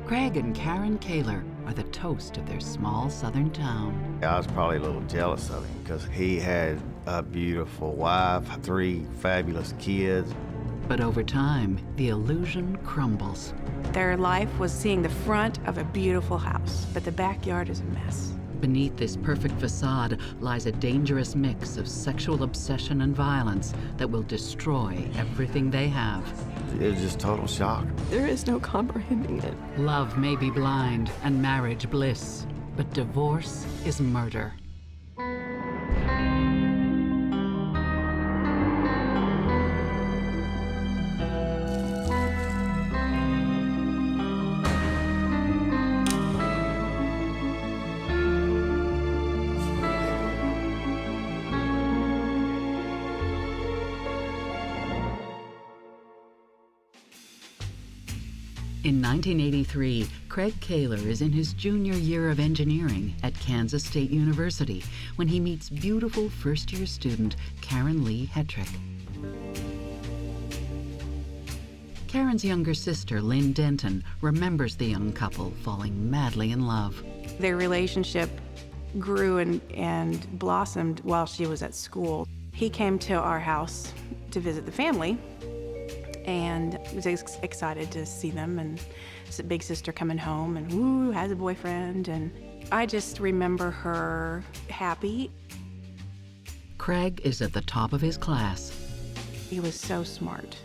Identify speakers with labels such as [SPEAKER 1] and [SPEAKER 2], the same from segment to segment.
[SPEAKER 1] Craig and Karen Kaler are the toast of their small southern town.
[SPEAKER 2] I was probably a little jealous of him because he had a beautiful wife, 3 fabulous kids.
[SPEAKER 1] But over time, the illusion crumbles.
[SPEAKER 3] Their life was seeing the front of a beautiful house, but the backyard is a mess.
[SPEAKER 1] Beneath this perfect facade lies a dangerous mix of sexual obsession and violence that will destroy everything they have.
[SPEAKER 2] It was just total shock.
[SPEAKER 4] There is no comprehending it.
[SPEAKER 1] Love may be blind and marriage bliss, but divorce is murder. In 1983, Craig Kaler is in his junior year of engineering at Kansas State University when he meets beautiful first-year student Karen Lee Hetrick. Karen's younger sister, Lynn Denton, remembers the young couple falling madly in love.
[SPEAKER 3] Their relationship grew and blossomed while she was at school. He came to our house to visit the family, and was excited to see them, and big sister coming home and woo, has a boyfriend, and I just remember her happy.
[SPEAKER 1] Craig is at the top of his class.
[SPEAKER 3] He was so smart.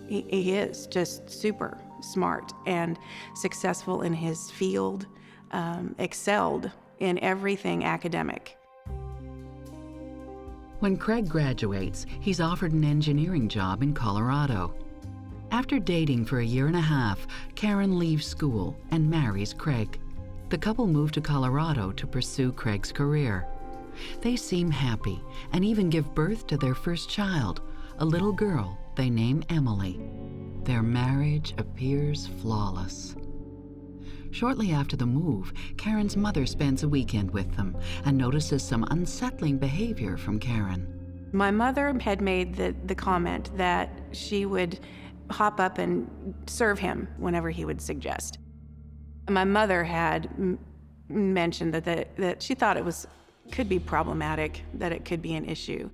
[SPEAKER 3] He is just super smart and successful in his field, excelled in everything academic.
[SPEAKER 1] When Craig graduates, he's offered an engineering job in Colorado. After dating for a year and a half, Karen leaves school and marries Craig. The couple move to Colorado to pursue Craig's career. They seem happy and even give birth to their first child, a little girl they name Emily. Their marriage appears flawless. Shortly after the move, Karen's mother spends a weekend with them and notices some unsettling behavior from Karen.
[SPEAKER 3] My mother had made the comment that she would hop up and serve him whenever he would suggest. My mother had mentioned that she thought it could be problematic, that it could be an issue.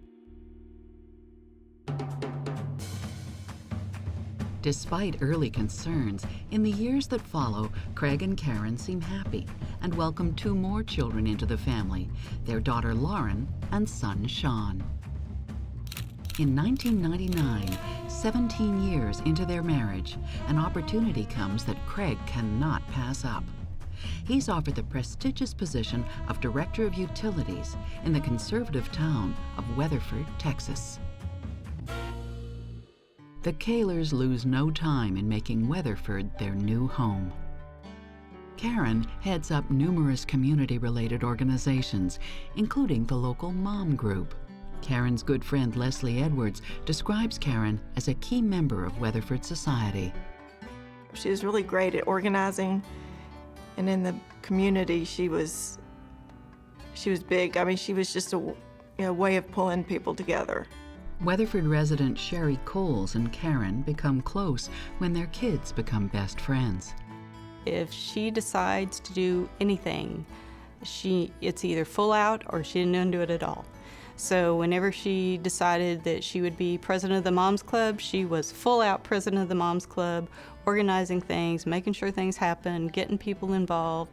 [SPEAKER 1] Despite early concerns, in the years that follow, Craig and Karen seem happy and welcome 2 more children into the family, their daughter Lauren and son Sean. In 1999, 17 years into their marriage, an opportunity comes that Craig cannot pass up. He's offered the prestigious position of Director of Utilities in the conservative town of Weatherford, Texas. The Kalers lose no time in making Weatherford their new home. Karen heads up numerous community-related organizations, including the local Mom Group. Karen's good friend Leslie Edwards describes Karen as a key member of Weatherford society.
[SPEAKER 4] She was really great at organizing, and in the community she was big. I mean, she was just a way of pulling people together.
[SPEAKER 1] Weatherford resident Sherry Coles and Karen become close when their kids become best friends.
[SPEAKER 5] If she decides to do anything, it's either full out or she didn't do it at all. So whenever she decided that she would be president of the Moms Club, she was full out president of the Moms Club, organizing things, making sure things happen, getting people involved.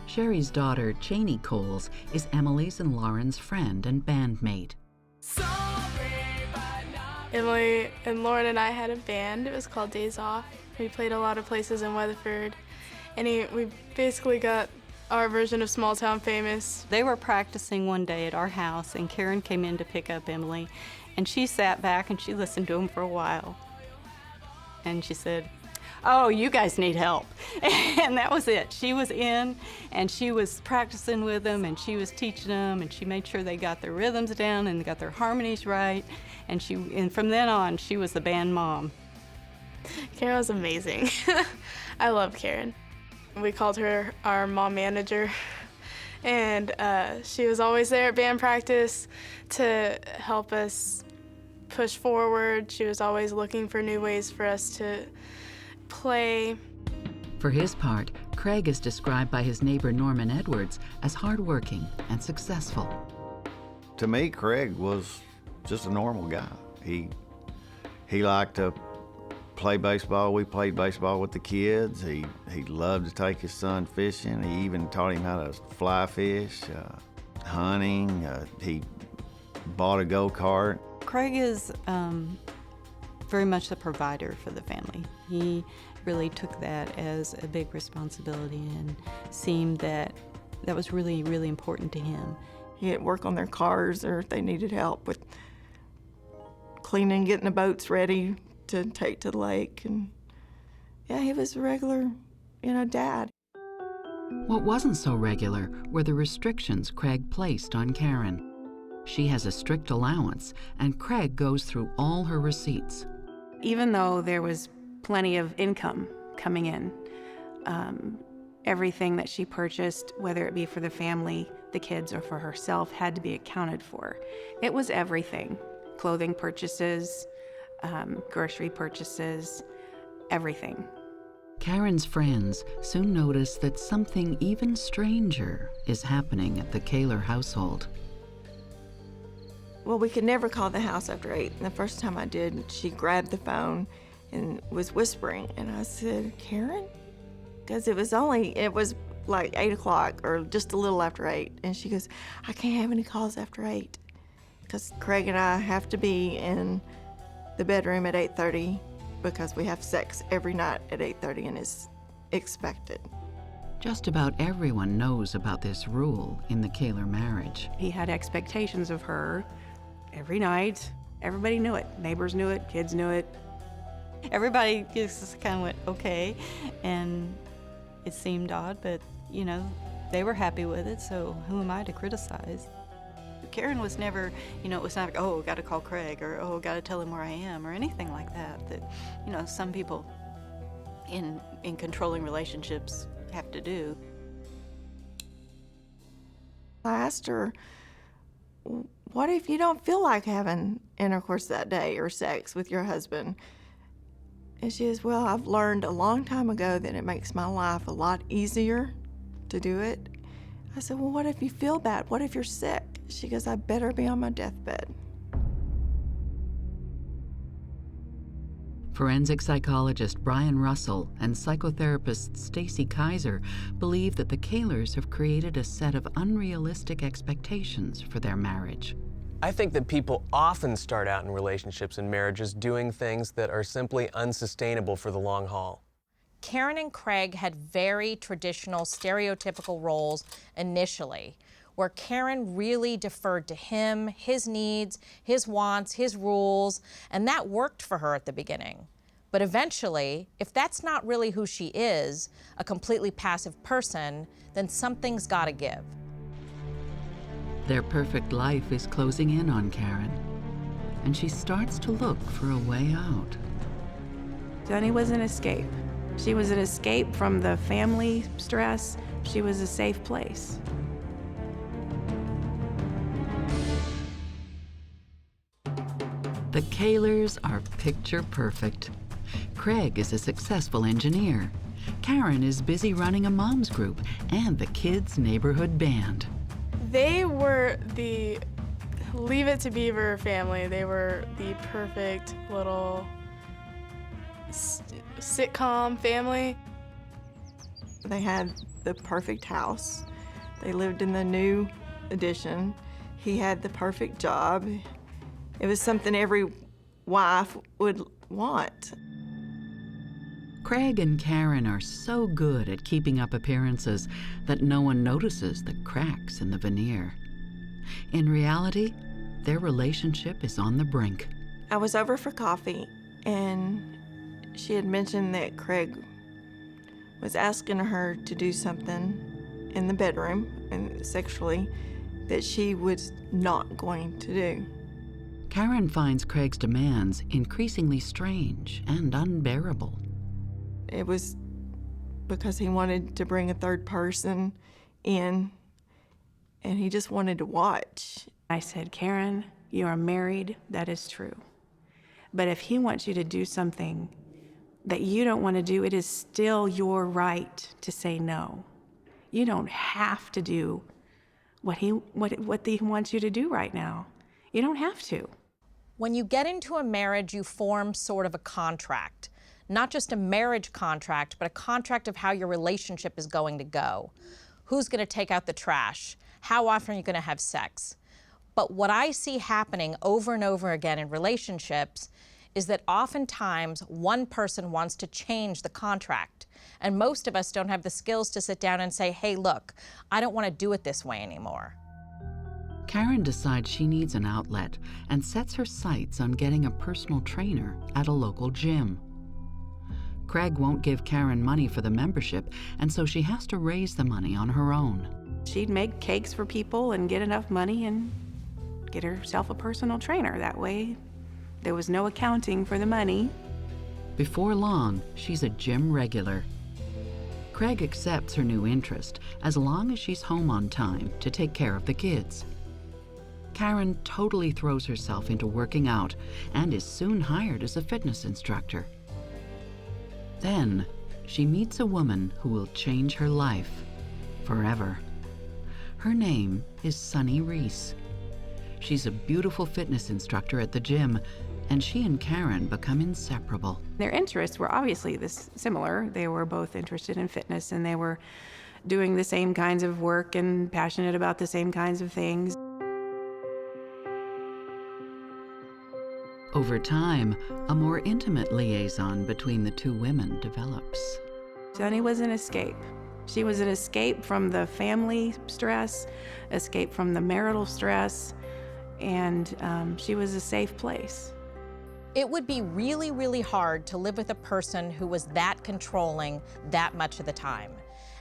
[SPEAKER 1] Sherry's daughter, Cheney Coles, is Emily's and Lauren's friend and bandmate.
[SPEAKER 6] Emily and Lauren and I had a band. It was called Days Off. We played a lot of places in Weatherford, and we basically got our version of Small Town Famous.
[SPEAKER 5] They were practicing one day at our house, and Karen came in to pick up Emily, and she sat back and she listened to them for a while. And she said, "Oh, you guys need help." And that was it. She was in, and she was practicing with them, and she was teaching them, and she made sure they got their rhythms down and they got their harmonies right. And from then on, she was the band mom.
[SPEAKER 6] Karen was amazing. I love Karen. We called her our mom manager, and she was always there at band practice to help us push forward. She was always looking for new ways for us to play.
[SPEAKER 1] For his part, Craig is described by his neighbor Norman Edwards as hardworking and successful.
[SPEAKER 2] To me, Craig was just a normal guy. He liked to play baseball. We played baseball with the kids. He loved to take his son fishing. He even taught him how to fly fish, hunting. He bought a go-kart.
[SPEAKER 5] Craig is very much the provider for the family. He really took that as a big responsibility and seemed that was really, really important to him.
[SPEAKER 4] He'd work on their cars, or if they needed help with cleaning, getting the boats ready to take to the lake. And yeah, he was a regular, dad.
[SPEAKER 1] What wasn't so regular were the restrictions Craig placed on Karen. She has a strict allowance, and Craig goes through all her receipts.
[SPEAKER 3] Even though there was plenty of income coming in, everything that she purchased, whether it be for the family, the kids, or for herself, had to be accounted for. It was everything. Clothing purchases, grocery purchases, everything.
[SPEAKER 1] Karen's friends soon notice that something even stranger is happening at the Kaler household.
[SPEAKER 4] Well, we could never call the house after 8. And the first time I did, she grabbed the phone and was whispering. And I said, Karen? Because it was like 8 o'clock or just a little after 8. And she goes, I can't have any calls after 8. Because Craig and I have to be in the bedroom at 8:30 because we have sex every night at 8:30 and it's expected.
[SPEAKER 1] Just about everyone knows about this rule in the Kaler marriage.
[SPEAKER 3] He had expectations of her every night. Everybody knew it. Neighbors knew it. Kids knew it.
[SPEAKER 5] Everybody just kind of went, okay, and it seemed odd, but, they were happy with it, so who am I to criticize? Karen was never, it was not like, oh, got to call Craig, or, oh, got to tell him where I am, or anything like that, some people in controlling relationships have to do.
[SPEAKER 4] I asked her, what if you don't feel like having intercourse that day or sex with your husband? And she says, well, I've learned a long time ago that it makes my life a lot easier to do it. I said, well, what if you feel bad? What if you're sick? She goes, I better be on my deathbed.
[SPEAKER 1] Forensic psychologist Brian Russell and psychotherapist Stacy Kaiser believe that the Kalers have created a set of unrealistic expectations for their marriage.
[SPEAKER 7] I think that people often start out in relationships and marriages doing things that are simply unsustainable for the long haul.
[SPEAKER 8] Karen and Craig had very traditional, stereotypical roles initially, where Karen really deferred to him, his needs, his wants, his rules, and that worked for her at the beginning. But eventually, if that's not really who she is, a completely passive person, then something's gotta give.
[SPEAKER 1] Their perfect life is closing in on Karen, and she starts to look for a way out.
[SPEAKER 3] Johnny was an escape. She was an escape from the family stress. She was a safe place.
[SPEAKER 1] The Kalers are picture perfect. Craig is a successful engineer. Karen is busy running a mom's group and the kids' neighborhood band.
[SPEAKER 6] They were the Leave It to Beaver family. They were the perfect little sitcom family.
[SPEAKER 4] They had the perfect house. They lived in the new addition. He had the perfect job. It was something every wife would want.
[SPEAKER 1] Craig and Karen are so good at keeping up appearances that no one notices the cracks in the veneer. In reality, their relationship is on the brink.
[SPEAKER 4] I was over for coffee, and she had mentioned that Craig was asking her to do something in the bedroom, and sexually, that she was not going to do.
[SPEAKER 1] Karen finds Craig's demands increasingly strange and unbearable.
[SPEAKER 4] It was because he wanted to bring a third person in, and he just wanted to watch.
[SPEAKER 3] I said, Karen, you are married, that is true. But if he wants you to do something that you don't want to do, it is still your right to say no. You don't have to do what he wants you to do right now. You don't have to.
[SPEAKER 8] When you get into a marriage, you form sort of a contract. Not just a marriage contract, but a contract of how your relationship is going to go. Who's going to take out the trash? How often are you going to have sex? But what I see happening over and over again in relationships is that oftentimes one person wants to change the contract. And most of us don't have the skills to sit down and say, hey, look, I don't want to do it this way anymore.
[SPEAKER 1] Karen decides she needs an outlet and sets her sights on getting a personal trainer at a local gym. Craig won't give Karen money for the membership, and so she has to raise the money on her own.
[SPEAKER 3] She'd make cakes for people and get enough money and get herself a personal trainer. That way, there was no accounting for the money.
[SPEAKER 1] Before long, she's a gym regular. Craig accepts her new interest as long as she's home on time to take care of the kids. Karen totally throws herself into working out and is soon hired as a fitness instructor. Then, she meets a woman who will change her life forever. Her name is Sunny Reese. She's a beautiful fitness instructor at the gym, and she and Karen become inseparable.
[SPEAKER 3] Their interests were obviously similar. They were both interested in fitness, and they were doing the same kinds of work and passionate about the same kinds of things.
[SPEAKER 1] Over time, a more intimate liaison between the two women develops.
[SPEAKER 3] Sunny was an escape. She was an escape from the family stress, escape from the marital stress, and she was a safe place.
[SPEAKER 8] It would be really, really hard to live with a person who was that controlling that much of the time.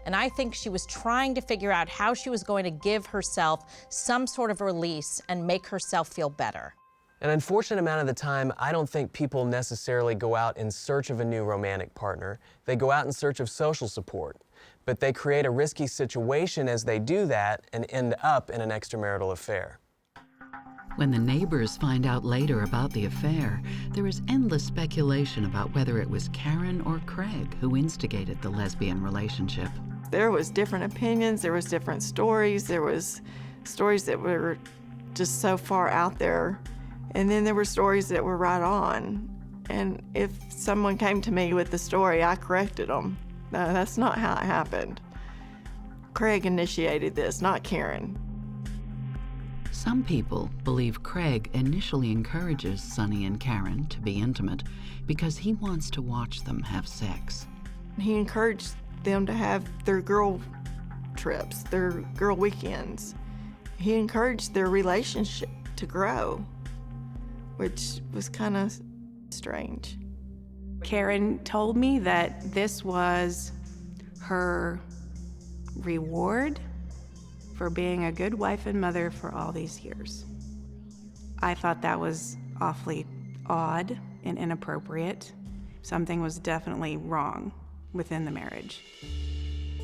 [SPEAKER 8] And I think she was trying to figure out how she was going to give herself some sort of release and make herself feel better.
[SPEAKER 7] An unfortunate amount of the time, I don't think people necessarily go out in search of a new romantic partner. They go out in search of social support. But they create a risky situation as they do that and end up in an extramarital affair.
[SPEAKER 1] When the neighbors find out later about the affair, there is endless speculation about whether it was Karen or Craig who instigated the lesbian relationship.
[SPEAKER 4] There was different opinions, there was different stories, there was stories that were just so far out there. And then there were stories that were right on. And if someone came to me with the story, I corrected them. No, that's not how it happened. Craig initiated this, not Karen.
[SPEAKER 1] Some people believe Craig initially encourages Sunny and Karen to be intimate because he wants to watch them have sex.
[SPEAKER 4] He encouraged them to have their girl trips, their girl weekends. He encouraged their relationship to grow, which was kind of strange.
[SPEAKER 3] Karen told me that this was her reward for being a good wife and mother for all these years. I thought that was awfully odd and inappropriate. Something was definitely wrong within the marriage.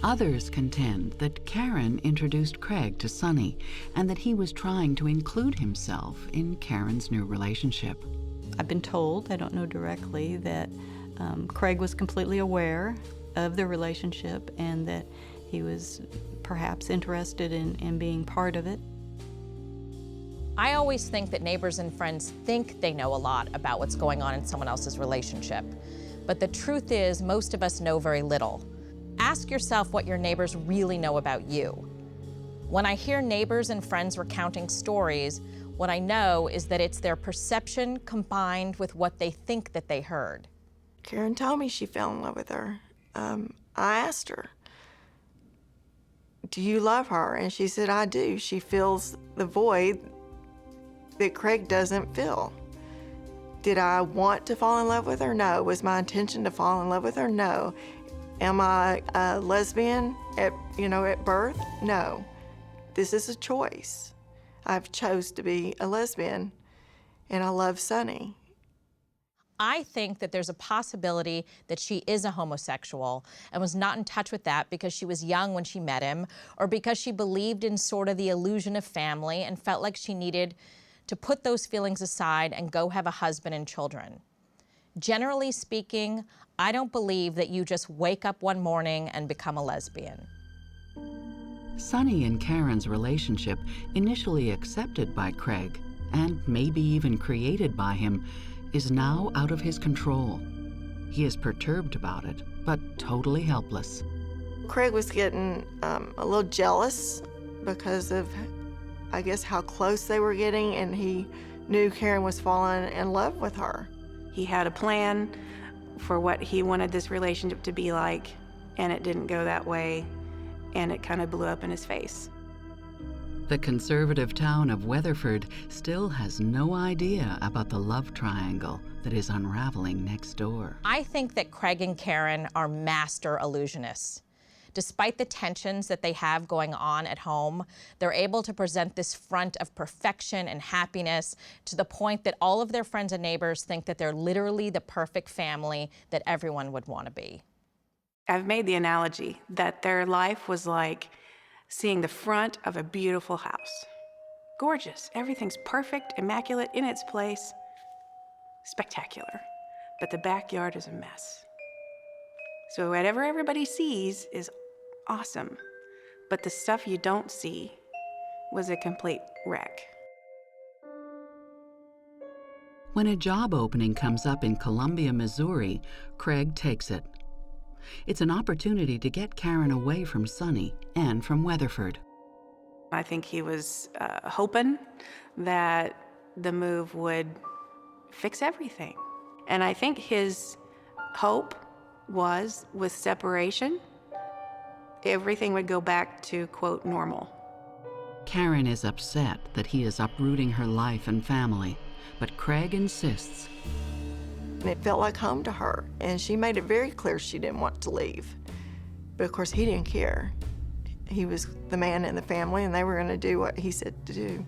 [SPEAKER 1] Others contend that Karen introduced Craig to Sunny and that he was trying to include himself in Karen's new relationship.
[SPEAKER 5] I've been told, I don't know directly, that Craig was completely aware of the relationship and that he was perhaps interested in being part of it.
[SPEAKER 8] I always think that neighbors and friends think they know a lot about what's going on in someone else's relationship. But the truth is, most of us know very little. Ask yourself what your neighbors really know about you. When I hear neighbors and friends recounting stories, what I know is that it's their perception combined with what they think that they heard.
[SPEAKER 4] Karen told me she fell in love with her. I asked her, do you love her? And she said, I do. She fills the void that Craig doesn't fill. Did I want to fall in love with her? No. Was my intention to fall in love with her? No. Am I a lesbian at birth? No. This is a choice. I've chose to be a lesbian, and I love Sunny.
[SPEAKER 8] I think that there's a possibility that she is a homosexual and was not in touch with that because she was young when she met him, or because she believed in sort of the illusion of family and felt like she needed to put those feelings aside and go have a husband and children. Generally speaking, I don't believe that you just wake up one morning and become a lesbian.
[SPEAKER 1] Sonny and Karen's relationship, initially accepted by Craig, and maybe even created by him, is now out of his control. He is perturbed about it, but totally helpless.
[SPEAKER 4] Craig was getting a little jealous because of, I guess, how close they were getting, and he knew Karen was falling in love with her.
[SPEAKER 3] He had a plan for what he wanted this relationship to be like, and it didn't go that way, and it kind of blew up in his face.
[SPEAKER 1] The conservative town of Weatherford still has no idea about the love triangle that is unraveling next door.
[SPEAKER 8] I think that Craig and Karen are master illusionists. Despite the tensions that they have going on at home, they're able to present this front of perfection and happiness to the point that all of their friends and neighbors think that they're literally the perfect family that everyone would want to be.
[SPEAKER 3] I've made the analogy that their life was like seeing the front of a beautiful house. Gorgeous, everything's perfect, immaculate, in its place, spectacular. But the backyard is a mess. So whatever everybody sees is awesome, but the stuff you don't see was a complete wreck.
[SPEAKER 1] When a job opening comes up in Columbia, Missouri, Craig takes it. It's an opportunity to get Karen away from Sonny and from Weatherford.
[SPEAKER 3] I think he was hoping that the move would fix everything. And I think his hope was, with separation, everything would go back to, quote, normal.
[SPEAKER 1] Karen is upset that he is uprooting her life and family, but Craig insists.
[SPEAKER 4] It felt like home to her, and she made it very clear she didn't want to leave. But of course, he didn't care. He was the man in the family, and they were going to do what he said to do.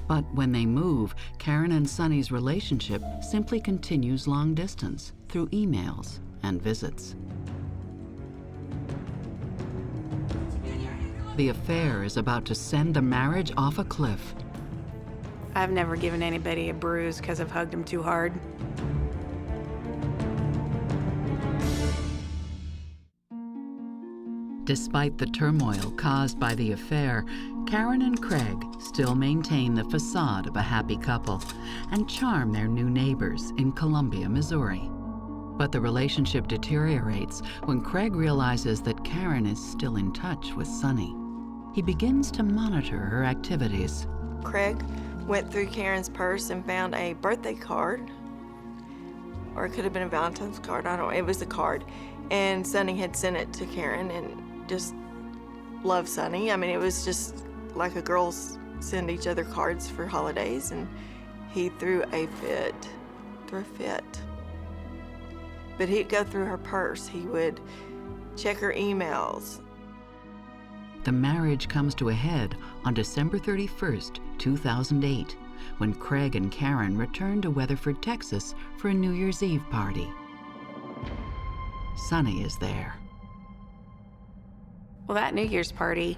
[SPEAKER 1] But when they move, Karen and Sonny's relationship simply continues long distance through emails and visits. The affair is about to send the marriage off a cliff.
[SPEAKER 3] I've never given anybody a bruise because I've hugged them too hard.
[SPEAKER 1] Despite the turmoil caused by the affair, Karen and Craig still maintain the facade of a happy couple and charm their new neighbors in Columbia, Missouri. But the relationship deteriorates when Craig realizes that Karen is still in touch with Sonny. He begins to monitor her activities.
[SPEAKER 4] Craig went through Karen's purse and found a birthday card, or it could have been a Valentine's card, I don't know, it was a card. And Sonny had sent it to Karen and just loved Sonny. I mean, it was just like a girls send each other cards for holidays, and he threw a fit. But he'd go through her purse, he would check her emails.
[SPEAKER 1] The marriage comes to a head on December 31st, 2008, when Craig and Karen return to Weatherford, Texas for a New Year's Eve party. Sonny is there.
[SPEAKER 3] Well, that New Year's party,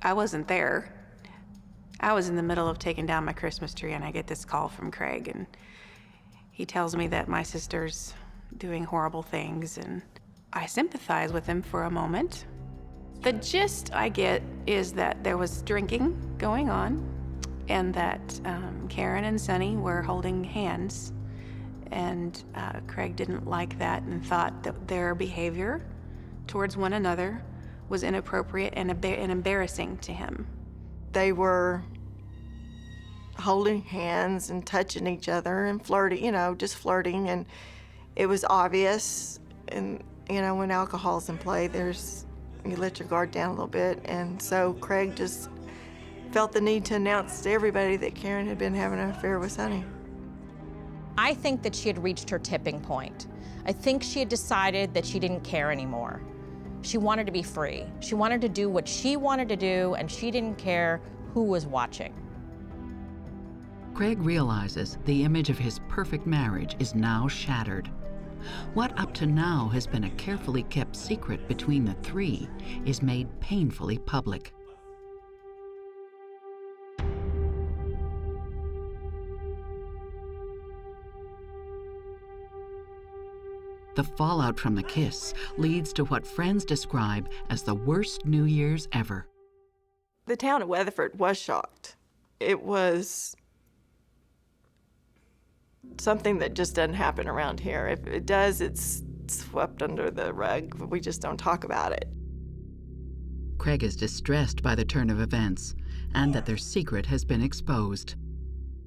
[SPEAKER 3] I wasn't there. I was in the middle of taking down my Christmas tree, and I get this call from Craig, and he tells me that my sister's doing horrible things, and I sympathize with him for a moment. The gist I get is that there was drinking going on, and that Karen and Sonny were holding hands, and Craig didn't like that and thought that their behavior towards one another was inappropriate and embarrassing to him.
[SPEAKER 4] They were holding hands and touching each other and flirting, you know, just flirting, and it was obvious. And, you know, when alcohol's in play, you let your guard down a little bit, and so Craig just felt the need to announce to everybody that Karen had been having an affair with Sonny.
[SPEAKER 8] I think that she had reached her tipping point. I think she had decided that she didn't care anymore. She wanted to be free. She wanted to do what she wanted to do, and she didn't care who was watching.
[SPEAKER 1] Craig realizes the image of his perfect marriage is now shattered. What up to now has been a carefully kept secret between the three is made painfully public. The fallout from the kiss leads to what friends describe as the worst New Year's ever.
[SPEAKER 4] The town of Weatherford was shocked. It was something that just doesn't happen around here. If it does, it's swept under the rug. We just don't talk about it.
[SPEAKER 1] Craig is distressed by the turn of events and that their secret has been exposed.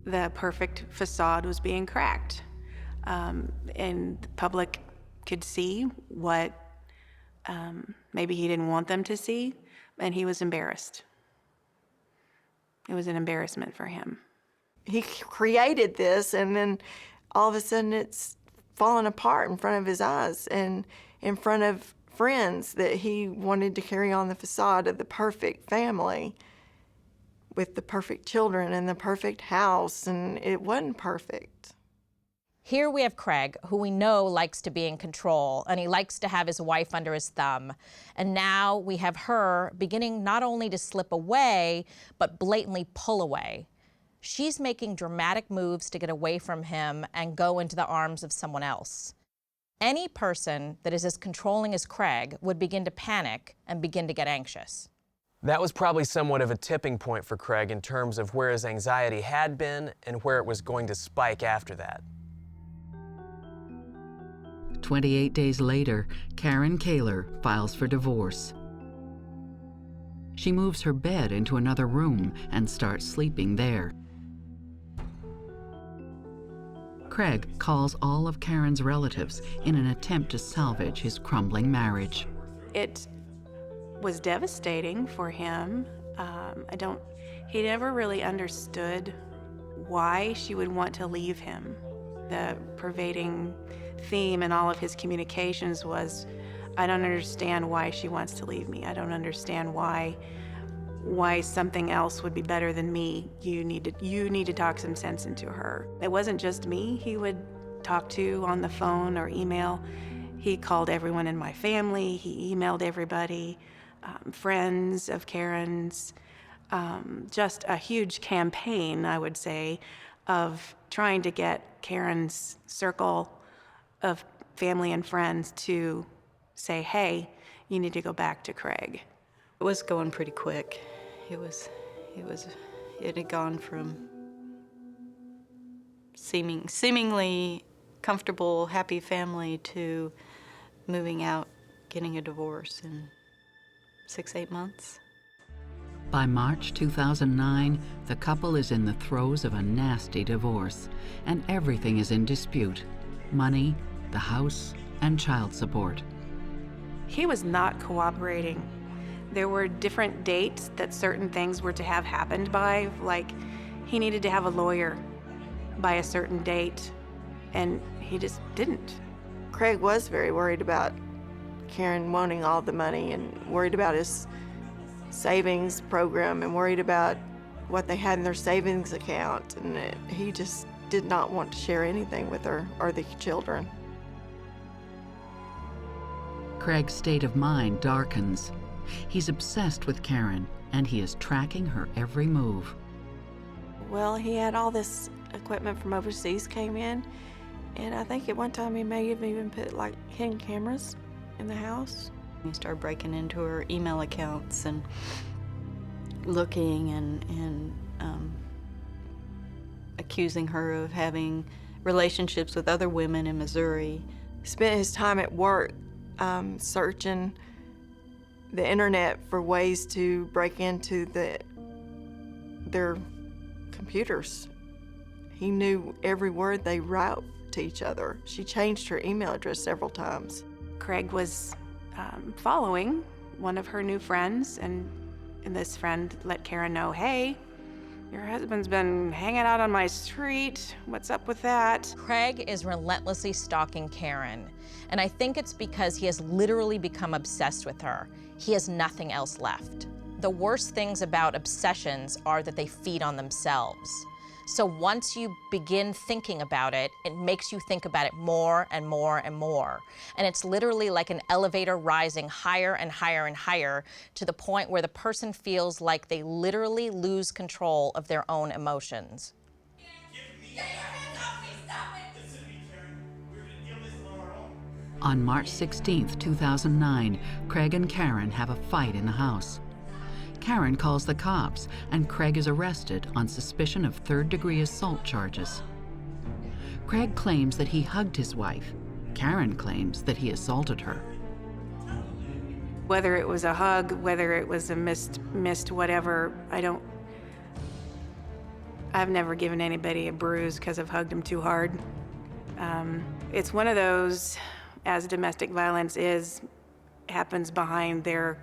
[SPEAKER 3] The perfect facade was being cracked, and the public could see what maybe he didn't want them to see, and he was embarrassed. It was an embarrassment for him.
[SPEAKER 4] He created this, and then all of a sudden it's fallen apart in front of his eyes and in front of friends that he wanted to carry on the facade of the perfect family with the perfect children and the perfect house, and it wasn't perfect.
[SPEAKER 8] Here we have Craig, who we know likes to be in control, and he likes to have his wife under his thumb. And now we have her beginning not only to slip away, but blatantly pull away. She's making dramatic moves to get away from him and go into the arms of someone else. Any person that is as controlling as Craig would begin to panic and begin to get anxious.
[SPEAKER 7] That was probably somewhat of a tipping point for Craig in terms of where his anxiety had been and where it was going to spike after that.
[SPEAKER 1] 28 days later, Karen Kaler files for divorce. She moves her bed into another room and starts sleeping there. Craig calls all of Karen's relatives in an attempt to salvage his crumbling marriage.
[SPEAKER 3] It was devastating for him. He never really understood why she would want to leave him. The pervading theme in all of his communications was, I don't understand why she wants to leave me. I don't understand why something else would be better than me. You need to talk some sense into her. It wasn't just me he would talk to on the phone or email. He called everyone in my family. He emailed everybody, friends of Karen's. Just a huge campaign, I would say, of trying to get Karen's circle of family and friends to say, hey, you need to go back to Craig.
[SPEAKER 5] It was going pretty quick. It had gone from seemingly comfortable, happy family to moving out, getting a divorce in 6-8 months.
[SPEAKER 1] By March 2009, the couple is in the throes of a nasty divorce, and everything is in dispute: money, the house, and child support.
[SPEAKER 3] He was not cooperating. There were different dates that certain things were to have happened by, like he needed to have a lawyer by a certain date, and he just didn't.
[SPEAKER 4] Craig was very worried about Karen wanting all the money and worried about his savings program and worried about what they had in their savings account, and he just did not want to share anything with her or the children.
[SPEAKER 1] Craig's state of mind darkens. He's obsessed with Karen, and he is tracking her every move.
[SPEAKER 4] Well, he had all this equipment from overseas came in, and I think at one time he may have even put like hidden cameras in the house.
[SPEAKER 5] We started breaking into her email accounts and looking and accusing her of having relationships with other women in Missouri.
[SPEAKER 4] Spent his time at work searching the internet for ways to break into their computers. He knew every word they wrote to each other. She changed her email address several times.
[SPEAKER 3] Craig was following one of her new friends, and this friend let Karen know, hey, your husband's been hanging out on my street. What's up with that?
[SPEAKER 8] Craig is relentlessly stalking Karen, and I think it's because he has literally become obsessed with her. He has nothing else left. The worst things about obsessions are that they feed on themselves. So once you begin thinking about it, it makes you think about it more and more and more. And it's literally like an elevator rising higher and higher and higher to the point where the person feels like they literally lose control of their own emotions.
[SPEAKER 1] On March 16, 2009, Craig and Karen have a fight in the house. Karen calls the cops, and Craig is arrested on suspicion of third-degree assault charges. Craig claims that he hugged his wife. Karen claims that he assaulted her.
[SPEAKER 3] Whether it was a hug, whether it was a missed whatever, I've never given anybody a bruise because I've hugged them too hard. It's one of those, as domestic violence happens behind their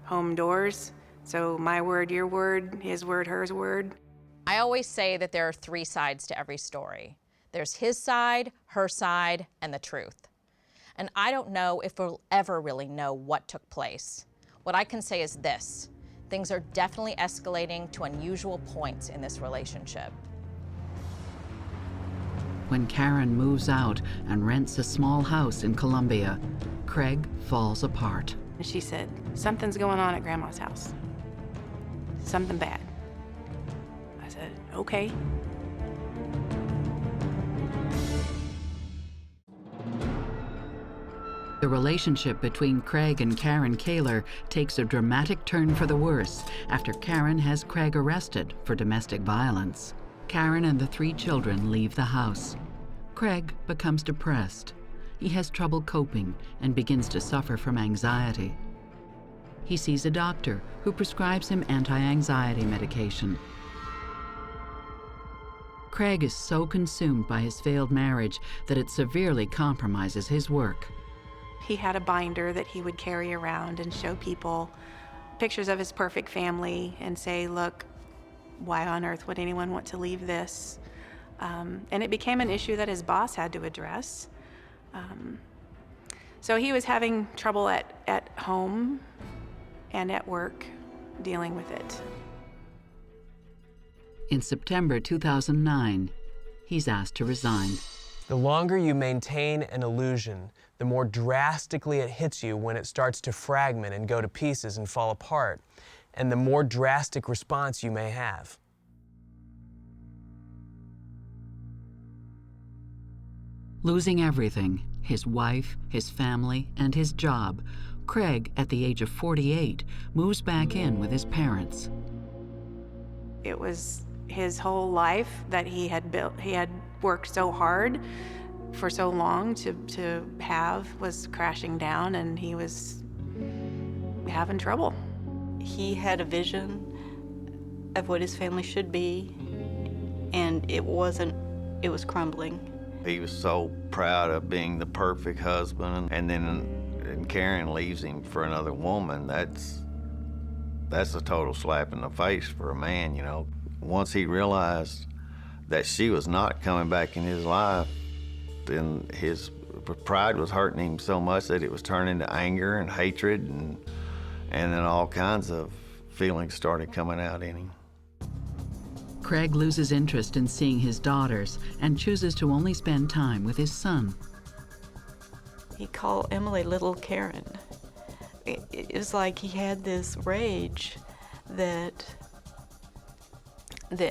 [SPEAKER 3] home doors. So my word, your word, his word, hers word.
[SPEAKER 8] I always say that there are three sides to every story. There's his side, her side, and the truth. And I don't know if we'll ever really know what took place. What I can say is this: things are definitely escalating to unusual points in this relationship.
[SPEAKER 1] When Karen moves out and rents a small house in Columbia, Craig falls apart.
[SPEAKER 3] And she said, something's going on at Grandma's house. Something bad. I said, okay.
[SPEAKER 1] The relationship between Craig and Karen Kaler takes a dramatic turn for the worse after Karen has Craig arrested for domestic violence. Karen and the 3 children leave the house. Craig becomes depressed. He has trouble coping and begins to suffer from anxiety. He sees a doctor who prescribes him anti-anxiety medication. Craig is so consumed by his failed marriage that it severely compromises his work.
[SPEAKER 3] He had a binder that he would carry around and show people pictures of his perfect family and say, look, why on earth would anyone want to leave this? And it became an issue that his boss had to address. So he was having trouble at home and at work dealing with it.
[SPEAKER 1] In September 2009, he's asked to resign.
[SPEAKER 7] The longer you maintain an illusion, the more drastically it hits you when it starts to fragment and go to pieces and fall apart, and the more drastic response you may have.
[SPEAKER 1] Losing everything, his wife, his family, and his job, Craig, at the age of 48, moves back in with his parents.
[SPEAKER 3] It was his whole life that he had built. He had worked so hard for so long to have was crashing down, and he was having trouble.
[SPEAKER 5] He had a vision of what his family should be, and it was crumbling.
[SPEAKER 2] He was so proud of being the perfect husband, and then Karen leaves him for another woman. That's a total slap in the face for a man, you know. Once he realized that she was not coming back in his life, then his pride was hurting him so much that it was turning to anger and hatred, and then all kinds of feelings started coming out in him.
[SPEAKER 1] Craig loses interest in seeing his daughters and chooses to only spend time with his son.
[SPEAKER 5] He called Emily Little Karen. It was like he had this rage that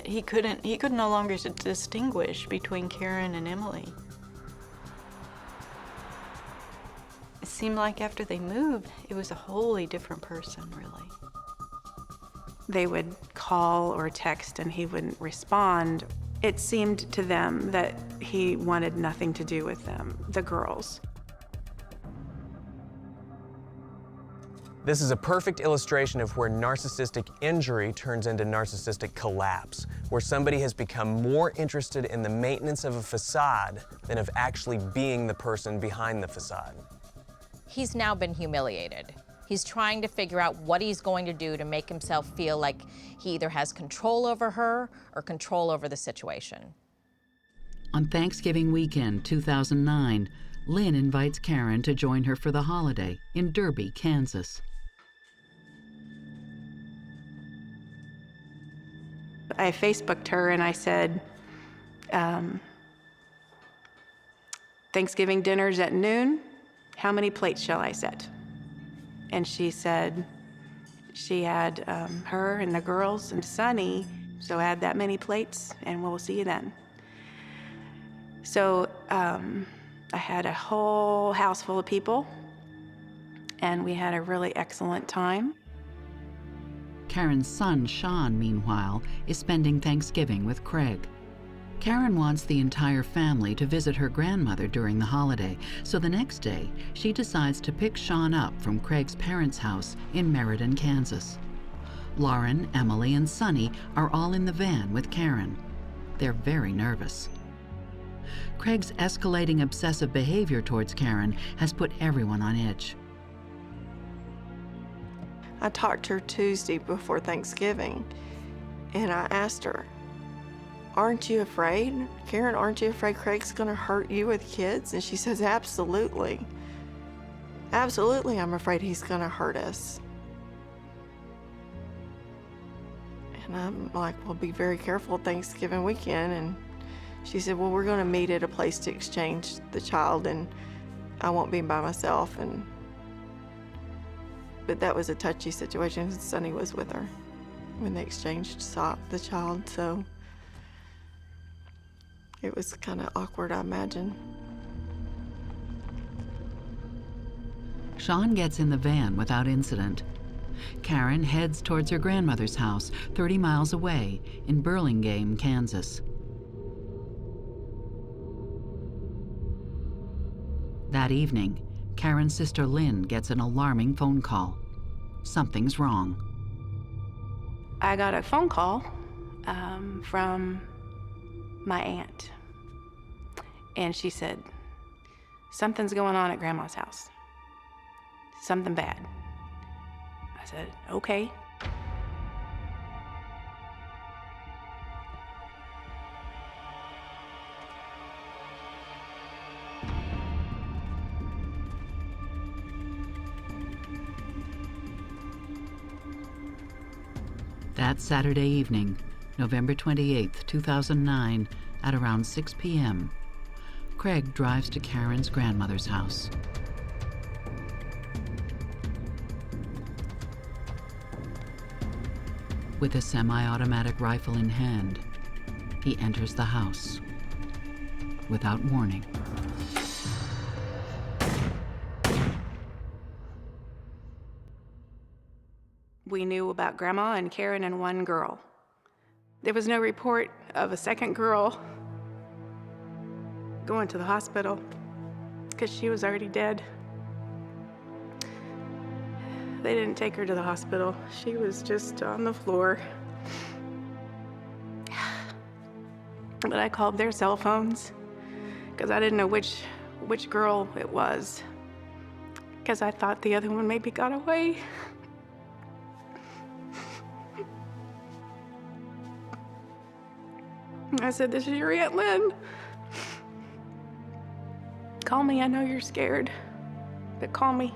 [SPEAKER 5] he could no longer distinguish between Karen and Emily. It seemed like after they moved, it was a wholly different person, really.
[SPEAKER 3] They would call or text and he wouldn't respond. It seemed to them that he wanted nothing to do with them, the girls.
[SPEAKER 7] This is a perfect illustration of where narcissistic injury turns into narcissistic collapse, where somebody has become more interested in the maintenance of a facade than of actually being the person behind the facade.
[SPEAKER 8] He's now been humiliated. He's trying to figure out what he's going to do to make himself feel like he either has control over her or control over the situation.
[SPEAKER 1] On Thanksgiving weekend 2009, Lynn invites Karen to join her for the holiday in Derby, Kansas.
[SPEAKER 3] I Facebooked her and I said, Thanksgiving dinner's at noon. How many plates shall I set? And she said she had her and the girls and Sonny, so add that many plates and we'll see you then. So I had a whole house full of people, and we had a really excellent time.
[SPEAKER 1] Karen's son, Sean, meanwhile, is spending Thanksgiving with Craig. Karen wants the entire family to visit her grandmother during the holiday, so the next day, she decides to pick Sean up from Craig's parents' house in Meriden, Kansas. Lauren, Emily, and Sonny are all in the van with Karen. They're very nervous. Craig's escalating obsessive behavior towards Karen has put everyone on edge.
[SPEAKER 4] I talked to her Tuesday before Thanksgiving, and I asked her, "Aren't you afraid? Karen, aren't you afraid Craig's gonna hurt you with kids?" And she says, "Absolutely. Absolutely, I'm afraid he's gonna hurt us." And I'm like, "Well, be very careful Thanksgiving weekend." And she said, "Well, we're gonna meet at a place to exchange the child, and I won't be by myself." But that was a touchy situation. Sonny was with her when they exchanged the child, so it was kind of awkward, I imagine.
[SPEAKER 1] Sean gets in the van without incident. Karen heads towards her grandmother's house 30 miles away in Burlingame, Kansas. That evening, Karen's sister Lynn gets an alarming phone call. Something's wrong.
[SPEAKER 3] I got a phone call from my aunt, and she said, "Something's going on at Grandma's house. Something bad." I said, "Okay."
[SPEAKER 1] That Saturday evening, November 28, 2009, at around 6 p.m., Craig drives to Karen's grandmother's house. With a semi-automatic rifle in hand, he enters the house without warning.
[SPEAKER 3] We knew about Grandma and Karen and one girl. There was no report of a second girl going to the hospital because she was already dead. They didn't take her to the hospital. She was just on the floor. But I called their cell phones because I didn't know which girl it was, because I thought the other one maybe got away. I said, "This is your Aunt Lynn. Call me. I know you're scared, but call me."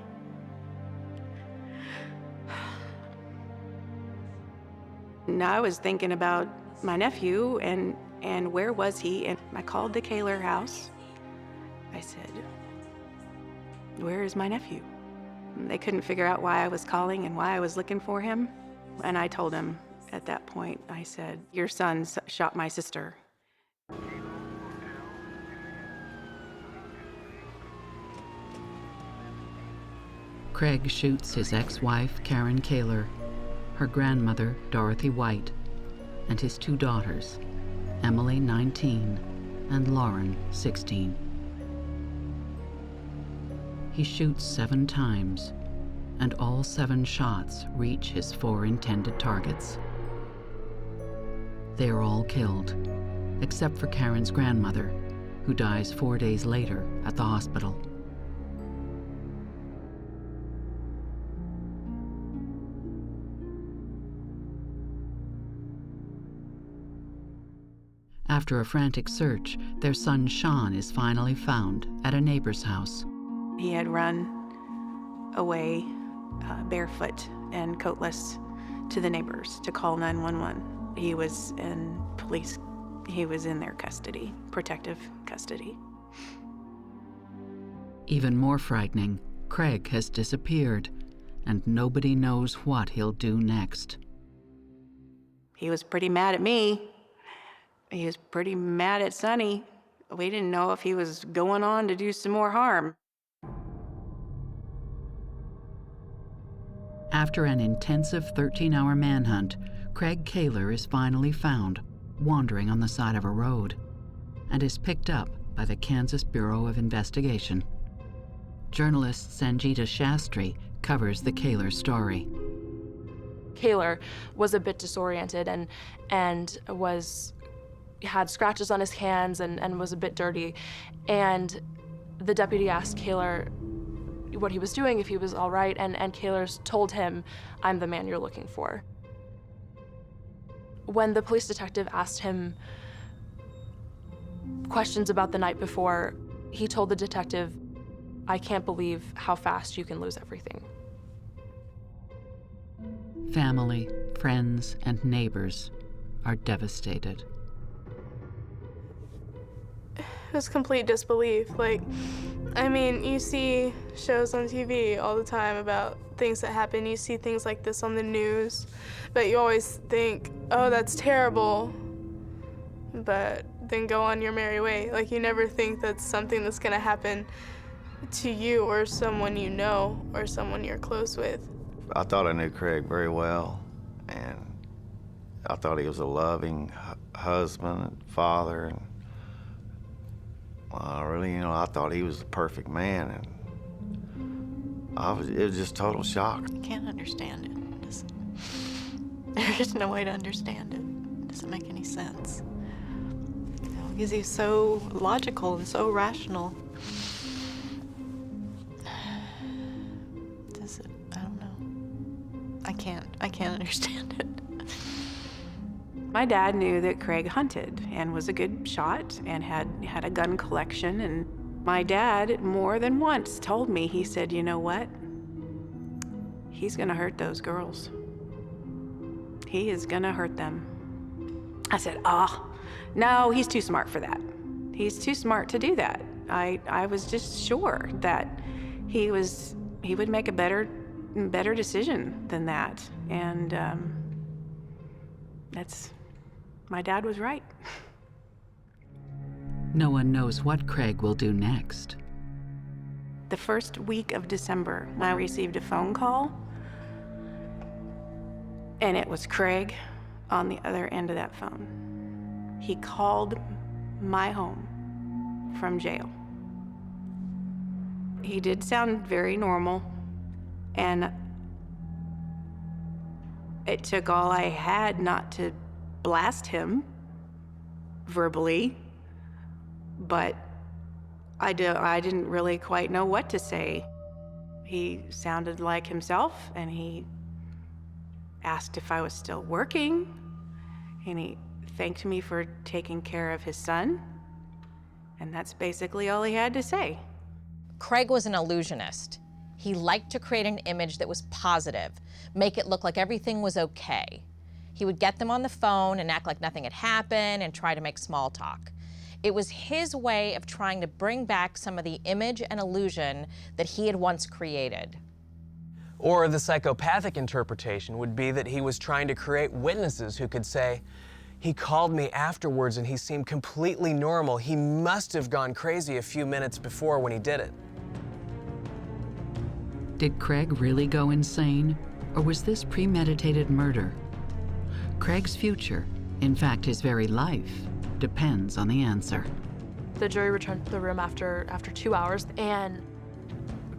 [SPEAKER 3] Now I was thinking about my nephew and where was he? And I called the Kaler house. I said, "Where is my nephew?" And they couldn't figure out why I was calling and why I was looking for him. And I told him at that point, I said, "Your son shot my sister."
[SPEAKER 1] Craig shoots his ex-wife, Karen Kaler, her grandmother, Dorothy White, and his two daughters, Emily, 19, and Lauren, 16. He shoots 7 times, and all 7 shots reach his 4 intended targets. They are all killed, except for Karen's grandmother, who dies 4 days later at the hospital. After a frantic search, their son Sean is finally found at a neighbor's house.
[SPEAKER 3] He had run away barefoot and coatless to the neighbors to call 911. He was in their custody, protective custody.
[SPEAKER 1] Even more frightening, Craig has disappeared, and nobody knows what he'll do next.
[SPEAKER 3] He was pretty mad at me. He was pretty mad at Sonny. We didn't know if he was going on to do some more harm.
[SPEAKER 1] After an intensive 13-hour manhunt, Craig Kaler is finally found, wandering on the side of a road, and is picked up by the Kansas Bureau of Investigation. Journalist Sangeeta Shastri covers the Kaler story.
[SPEAKER 9] Kaler was a bit disoriented and had scratches on his hands and was a bit dirty. And the deputy asked Kaler what he was doing, if he was all right, and Kaler told him, "I'm the man you're looking for." When the police detective asked him questions about the night before, he told the detective, "I can't believe how fast you can lose everything."
[SPEAKER 1] Family, friends, and neighbors are devastated.
[SPEAKER 6] It was complete disbelief. You see shows on TV all the time about things that happen. You see things like this on the news, but you always think, oh, that's terrible, but then go on your merry way. You never think that's something that's gonna happen to you or someone you know or someone you're close with.
[SPEAKER 2] I thought I knew Craig very well, and I thought he was a loving husband and father, and I thought he was the perfect man, and it was just total shock.
[SPEAKER 4] I can't understand it. There's just no way to understand it. It doesn't make any sense. Because he's so logical and so rational. I don't know. I can't understand it.
[SPEAKER 3] My dad knew that Craig hunted and was a good shot and had a gun collection. And my dad more than once told me, he said, "You know what? He's gonna hurt those girls. He is gonna hurt them." I said, no, he's too smart for that. He's too smart to do that. I was just sure that he would make a better decision than that. And my dad was right.
[SPEAKER 1] No one knows what Craig will do next.
[SPEAKER 3] The first week of December, I received a phone call, and it was Craig on the other end of that phone. He called my home from jail. He did sound very normal, and it took all I had not to blast him verbally, but I didn't really quite know what to say. He sounded like himself, and he asked if I was still working, and he thanked me for taking care of his son, and that's basically all he had to say.
[SPEAKER 8] Craig was an illusionist. He liked to create an image that was positive, make it look like everything was okay. He would get them on the phone and act like nothing had happened and try to make small talk. It was his way of trying to bring back some of the image and illusion that he had once created.
[SPEAKER 7] Or the psychopathic interpretation would be that he was trying to create witnesses who could say, "He called me afterwards and he seemed completely normal. He must have gone crazy a few minutes before when he did it."
[SPEAKER 1] Did Craig really go insane, or was this premeditated murder? Craig's future, in fact his very life, depends on the answer.
[SPEAKER 9] The jury returned to the room after 2 hours, and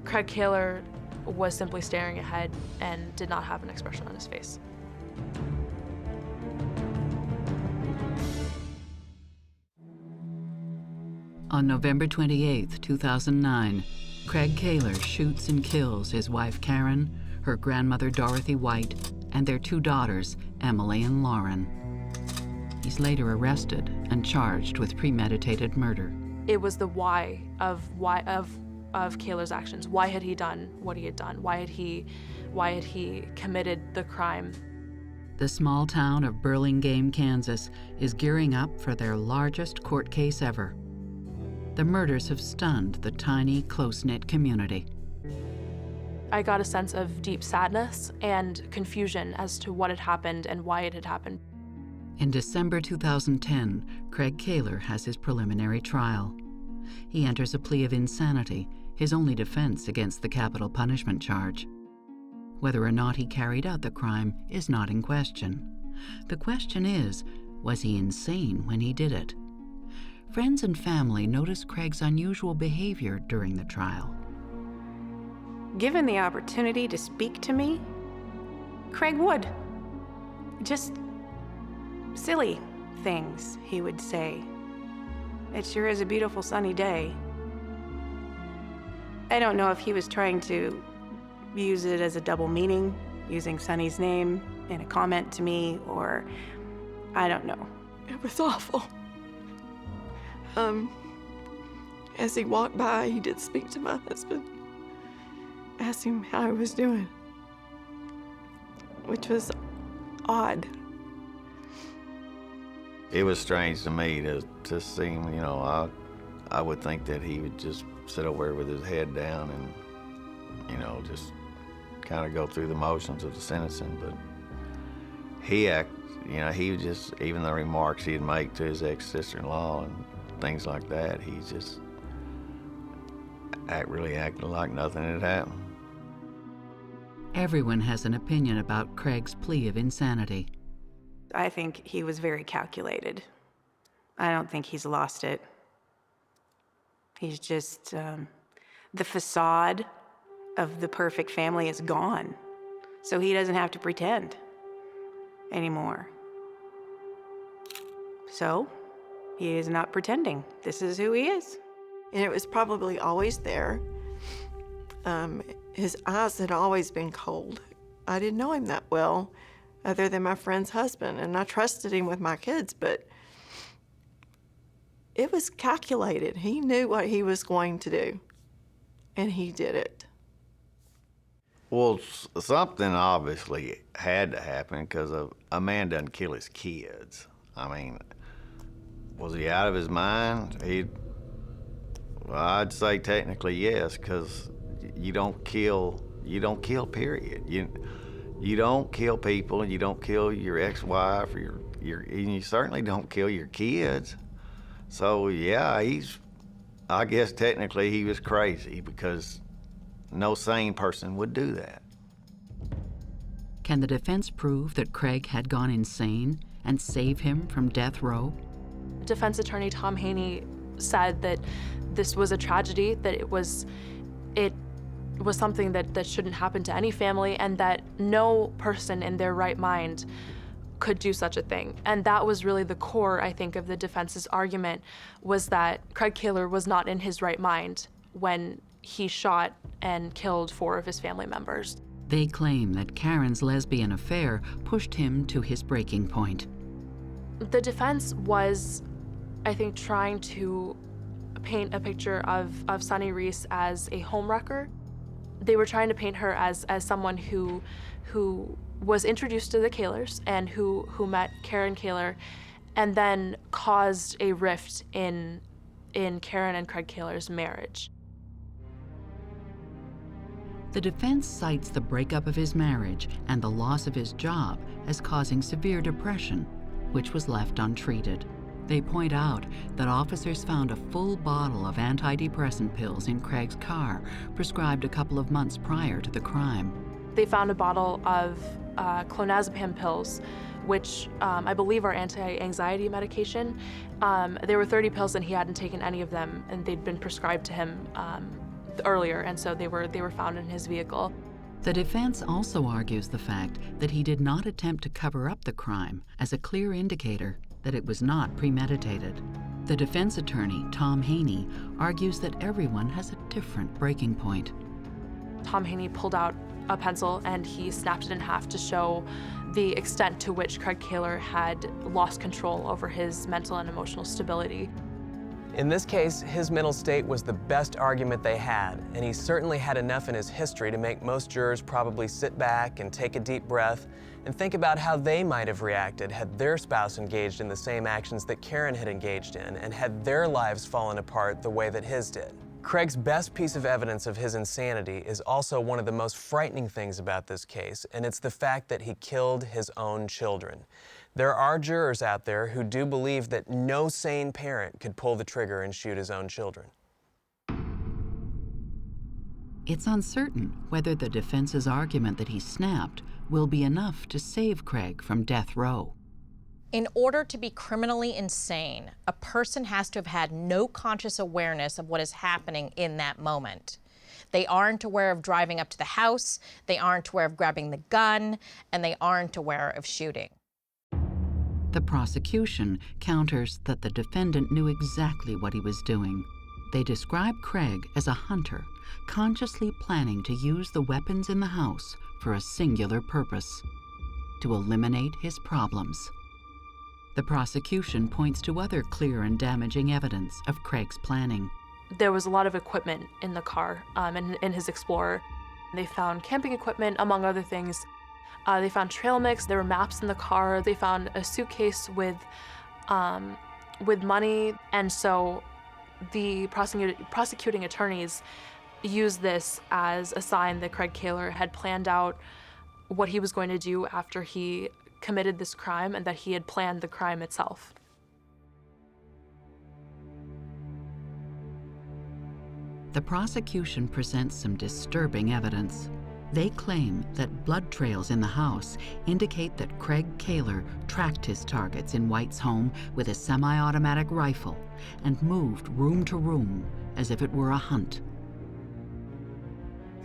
[SPEAKER 9] Craig Kaler was simply staring ahead and did not have an expression on his face.
[SPEAKER 1] On November 28, 2009, Craig Kaler shoots and kills his wife Karen, her grandmother Dorothy White, and their 2 daughters, Emily and Lauren. He's later arrested and charged with premeditated murder.
[SPEAKER 9] It was the why of Kaler's actions. Why had he done what he had done? Why had he committed the crime?
[SPEAKER 1] The small town of Burlingame, Kansas, is gearing up for their largest court case ever. The murders have stunned the tiny, close-knit community.
[SPEAKER 9] I got a sense of deep sadness and confusion as to what had happened and why it had happened.
[SPEAKER 1] In December 2010, Craig Kaler has his preliminary trial. He enters a plea of insanity, his only defense against the capital punishment charge. Whether or not he carried out the crime is not in question. The question is, was he insane when he did it? Friends and family notice Craig's unusual behavior during the trial.
[SPEAKER 3] Given the opportunity to speak to me, Craig would. Just silly things he would say. It sure is a beautiful sunny day. I don't know if he was trying to use it as a double meaning, using Sonny's name in a comment to me, or I don't know.
[SPEAKER 4] It was awful. As he walked by, he did speak to my husband, asked him how he was doing, which was odd.
[SPEAKER 2] It was strange to me to see him, you know, I would think that he would just sit over there with his head down and, you know, just kind of go through the motions of the sentencing, but he was just, even the remarks he'd make to his ex-sister-in-law and things like that, he just really acted like nothing had happened.
[SPEAKER 1] Everyone has an opinion about Craig's plea of insanity.
[SPEAKER 3] I think he was very calculated. I don't think he's lost it. He's just, the facade of the perfect family is gone, so he doesn't have to pretend anymore. So, he is not pretending. This is who he is.
[SPEAKER 4] And it was probably always there. His eyes had always been cold. I didn't know him that well, other than my friend's husband, and I trusted him with my kids, but it was calculated. He knew what he was going to do, and he did it.
[SPEAKER 2] Well, something obviously had to happen because a man doesn't kill his kids. I mean, was he out of his mind? Well, I'd say technically yes, because you don't kill, period. You don't kill people, and you don't kill your ex-wife, or and you certainly don't kill your kids. So yeah, I guess technically he was crazy, because no sane person would do that.
[SPEAKER 1] Can the defense prove that Craig had gone insane and save him from death row?
[SPEAKER 9] Defense attorney Tom Haney said that this was a tragedy, that it was something that shouldn't happen to any family, and that no person in their right mind could do such a thing. And that was really the core, I think, of the defense's argument, was that Craig Kaler was not in his right mind when he shot and killed 4 of his family members.
[SPEAKER 1] They claim that Karen's lesbian affair pushed him to his breaking point.
[SPEAKER 9] The defense was, I think, trying to paint a picture of Sonny Reese as a homewrecker. They were trying to paint her as someone who was introduced to the Kalers and who met Karen Kaler, and then caused a rift in Karen and Craig Kaler's marriage.
[SPEAKER 1] The defense cites the breakup of his marriage and the loss of his job as causing severe depression, which was left untreated. They point out that officers found a full bottle of antidepressant pills in Craig's car, prescribed a couple of months prior to the crime.
[SPEAKER 9] They found a bottle of clonazepam pills, which I believe are anti-anxiety medication. There were 30 pills and he hadn't taken any of them, and they'd been prescribed to him earlier, and so they were found in his vehicle.
[SPEAKER 1] The defense also argues the fact that he did not attempt to cover up the crime as a clear indicator that it was not premeditated. The defense attorney, Tom Haney, argues that everyone has a different breaking point.
[SPEAKER 9] Tom Haney pulled out a pencil and he snapped it in half to show the extent to which Craig Kaler had lost control over his mental and emotional stability.
[SPEAKER 7] In this case, his mental state was the best argument they had, and he certainly had enough in his history to make most jurors probably sit back and take a deep breath and think about how they might have reacted had their spouse engaged in the same actions that Karen had engaged in, and had their lives fallen apart the way that his did. Craig's best piece of evidence of his insanity is also one of the most frightening things about this case, and it's the fact that he killed his own children. There are jurors out there who do believe that no sane parent could pull the trigger and shoot his own children.
[SPEAKER 1] It's uncertain whether the defense's argument that he snapped will be enough to save Craig from death row.
[SPEAKER 8] In order to be criminally insane, a person has to have had no conscious awareness of what is happening in that moment. They aren't aware of driving up to the house, they aren't aware of grabbing the gun, and they aren't aware of shooting.
[SPEAKER 1] The prosecution counters that the defendant knew exactly what he was doing. They describe Craig as a hunter, consciously planning to use the weapons in the house for a singular purpose: to eliminate his problems. The prosecution points to other clear and damaging evidence of Craig's planning.
[SPEAKER 9] There was a lot of equipment in the car, in his Explorer. They found camping equipment, among other things. They found trail mix, there were maps in the car, they found a suitcase with money, and so the prosecuting attorneys used this as a sign that Craig Kaler had planned out what he was going to do after he committed this crime, and that he had planned the crime itself.
[SPEAKER 1] The prosecution presents some disturbing evidence. They claim that blood trails in the house indicate that Craig Kaler tracked his targets in White's home with a semi-automatic rifle and moved room to room as if it were a hunt.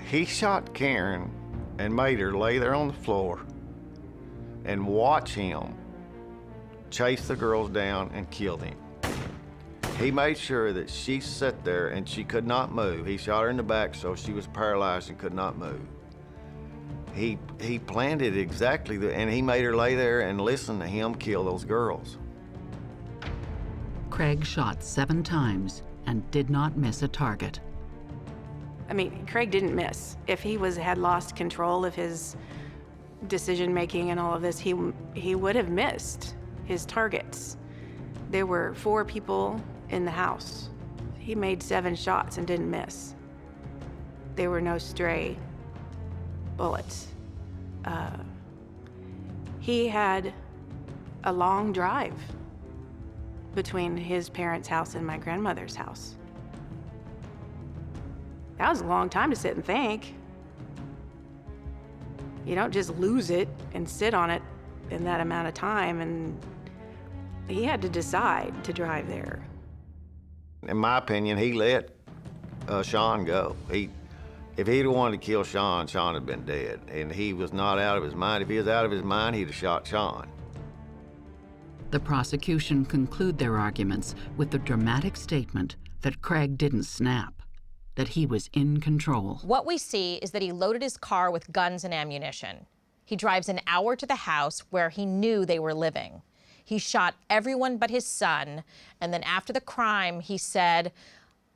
[SPEAKER 2] He shot Karen and made her lay there on the floor and watch him chase the girls down and kill them. He made sure that she sat there and she could not move. He shot her in the back so she was paralyzed and could not move. He planned it exactly, and he made her lay there and listen to him kill those girls.
[SPEAKER 1] Craig shot 7 times and did not miss a target.
[SPEAKER 3] I mean, Craig didn't miss. If he had lost control of his decision-making and all of this, he would have missed his targets. There were 4 people in the house. He made 7 shots and didn't miss. There were no stray bullets. He had a long drive between his parents' house and my grandmother's house. That was a long time to sit and think. You don't just lose it and sit on it in that amount of time, and he had to decide to drive there.
[SPEAKER 2] In my opinion, he let Sean go. If he'd wanted to kill Sean, Sean had been dead, and he was not out of his mind. If he was out of his mind, he'd have shot Sean.
[SPEAKER 1] The prosecution conclude their arguments with the dramatic statement that Craig didn't snap, that he was in control.
[SPEAKER 8] What we see is that he loaded his car with guns and ammunition. He drives an hour to the house where he knew they were living. He shot everyone but his son, and then after the crime, he said,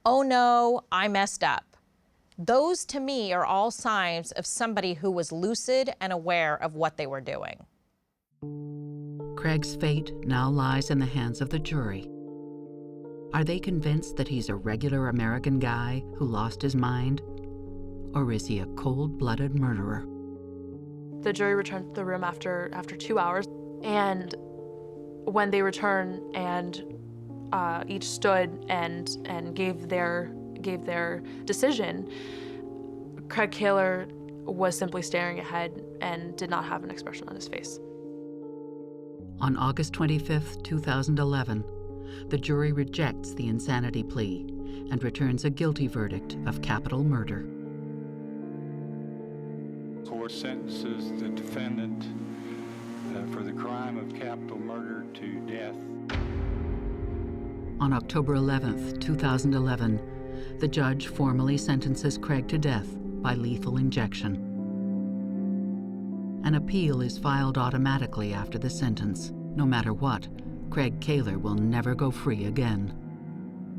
[SPEAKER 8] "Oh no, I messed up." Those, to me, are all signs of somebody who was lucid and aware of what they were doing.
[SPEAKER 1] Craig's fate now lies in the hands of the jury. Are they convinced that he's a regular American guy who lost his mind? Or is he a cold-blooded murderer?
[SPEAKER 9] The jury returned to the room after 2 hours, and when they returned and each stood and gave their decision, Craig Kaler was simply staring ahead and did not have an expression on his face.
[SPEAKER 1] On August 25, 2011, the jury rejects the insanity plea and returns a guilty verdict of capital murder.
[SPEAKER 10] Court sentences the defendant for the crime of capital murder to death.
[SPEAKER 1] On October 11, 2011, the judge formally sentences Craig to death by lethal injection. An appeal is filed automatically after the sentence. No matter what, Craig Kaler will never go free again.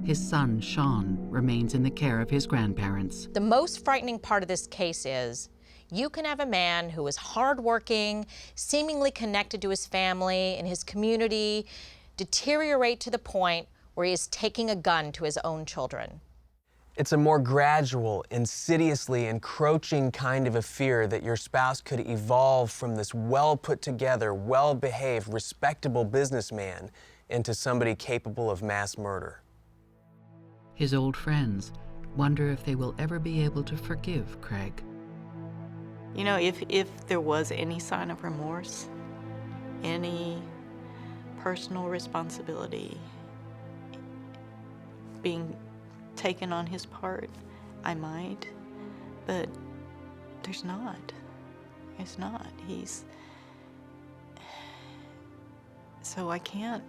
[SPEAKER 1] His son, Sean, remains in the care of his grandparents.
[SPEAKER 8] The most frightening part of this case is you can have a man who is hardworking, seemingly connected to his family and his community, deteriorate to the point where he is taking a gun to his own children.
[SPEAKER 7] It's a more gradual, insidiously encroaching kind of a fear that your spouse could evolve from this well-put-together, well-behaved, respectable businessman into somebody capable of mass murder.
[SPEAKER 1] His old friends wonder if they will ever be able to forgive Craig.
[SPEAKER 5] You know, if there was any sign of remorse, any personal responsibility being taken on his part, I might, but there's not. It's not. So I can't.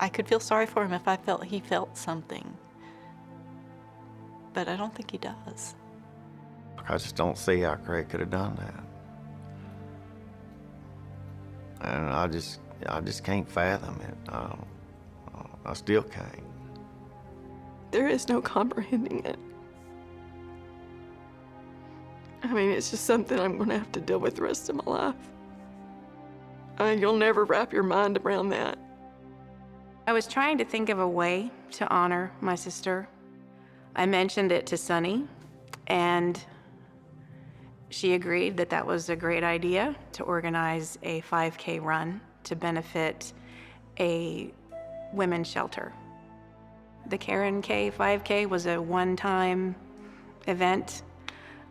[SPEAKER 5] I could feel sorry for him if I felt he felt something, but I don't think he does.
[SPEAKER 2] I just don't see how Craig could have done that. And I just can't fathom it. I still can't.
[SPEAKER 4] There is no comprehending it. I mean, it's just something I'm gonna have to deal with the rest of my life. I mean, you'll never wrap your mind around that.
[SPEAKER 3] I was trying to think of a way to honor my sister. I mentioned it to Sunny, and she agreed that that was a great idea to organize a 5K run to benefit a women's shelter. The Karen K 5K was a one-time event,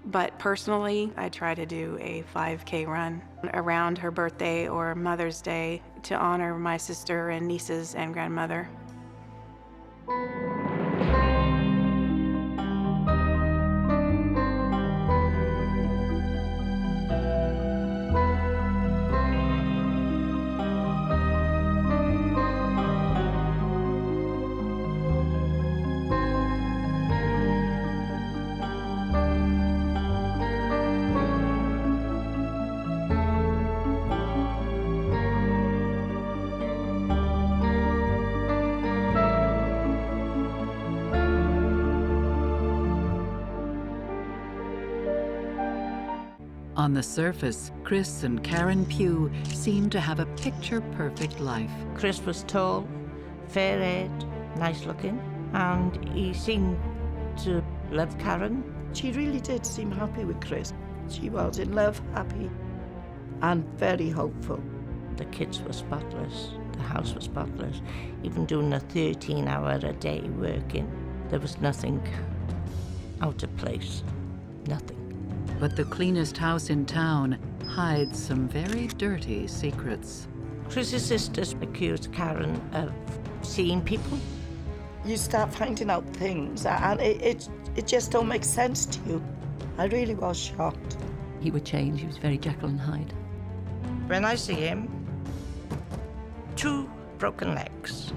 [SPEAKER 3] but personally, I try to do a 5K run around her birthday or Mother's Day to honor my sister and nieces and grandmother.
[SPEAKER 1] On the surface, Chris and Karen Pugh seem to have a picture-perfect life.
[SPEAKER 11] Chris was tall, fair-haired, nice-looking, and he seemed to love Karen.
[SPEAKER 12] She really did seem happy with Chris. She was in love, happy, and very hopeful.
[SPEAKER 11] The kids were spotless, the house was spotless. Even doing a 13-hour-a-day working, there was nothing out of place, nothing.
[SPEAKER 1] But the cleanest house in town hides some very dirty secrets.
[SPEAKER 11] Chris's sisters accused Karen of seeing people.
[SPEAKER 12] You start finding out things, and it just don't make sense to you. I really was shocked.
[SPEAKER 13] He would change. He was very Jekyll and Hyde.
[SPEAKER 11] When I see him, 2 broken legs.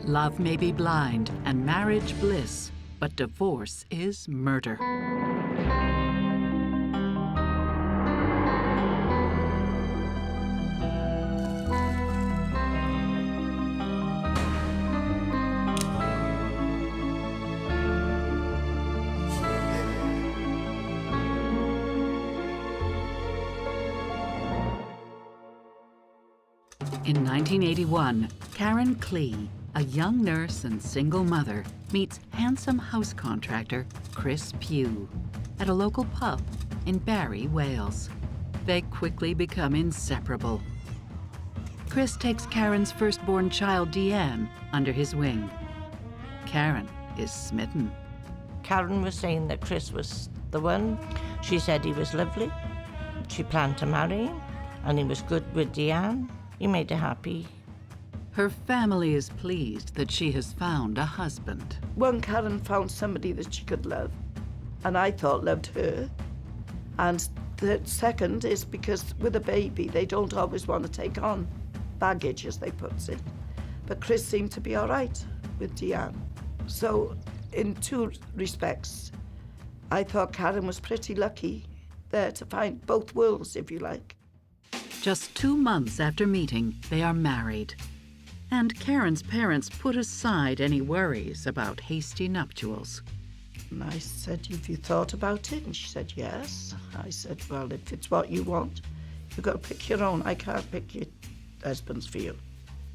[SPEAKER 1] Love may be blind and marriage bliss, but divorce is murder. In 1981, Karen Klee, a young nurse and single mother, meets handsome house contractor Chris Pugh at a local pub in Barry, Wales. They quickly become inseparable. Chris takes Karen's firstborn child, Deanne, under his wing. Karen is smitten.
[SPEAKER 11] Karen was saying that Chris was the one. She said he was lovely. She planned to marry him, and he was good with Deanne. He made her happy.
[SPEAKER 1] Her family is pleased that she has found a husband.
[SPEAKER 12] One, Karen found somebody that she could love, and I thought loved her. And the second is because with a baby, they don't always want to take on baggage, as they put it. But Chris seemed to be all right with Deanne. So in 2 respects, I thought Karen was pretty lucky there to find both worlds, if you like.
[SPEAKER 1] Just 2 months after meeting, they are married. And Karen's parents put aside any worries about hasty nuptials.
[SPEAKER 12] And I said, have you thought about it? And she said, yes. I said, well, if it's what you want, you've got to pick your own. I can't pick your husband's for you.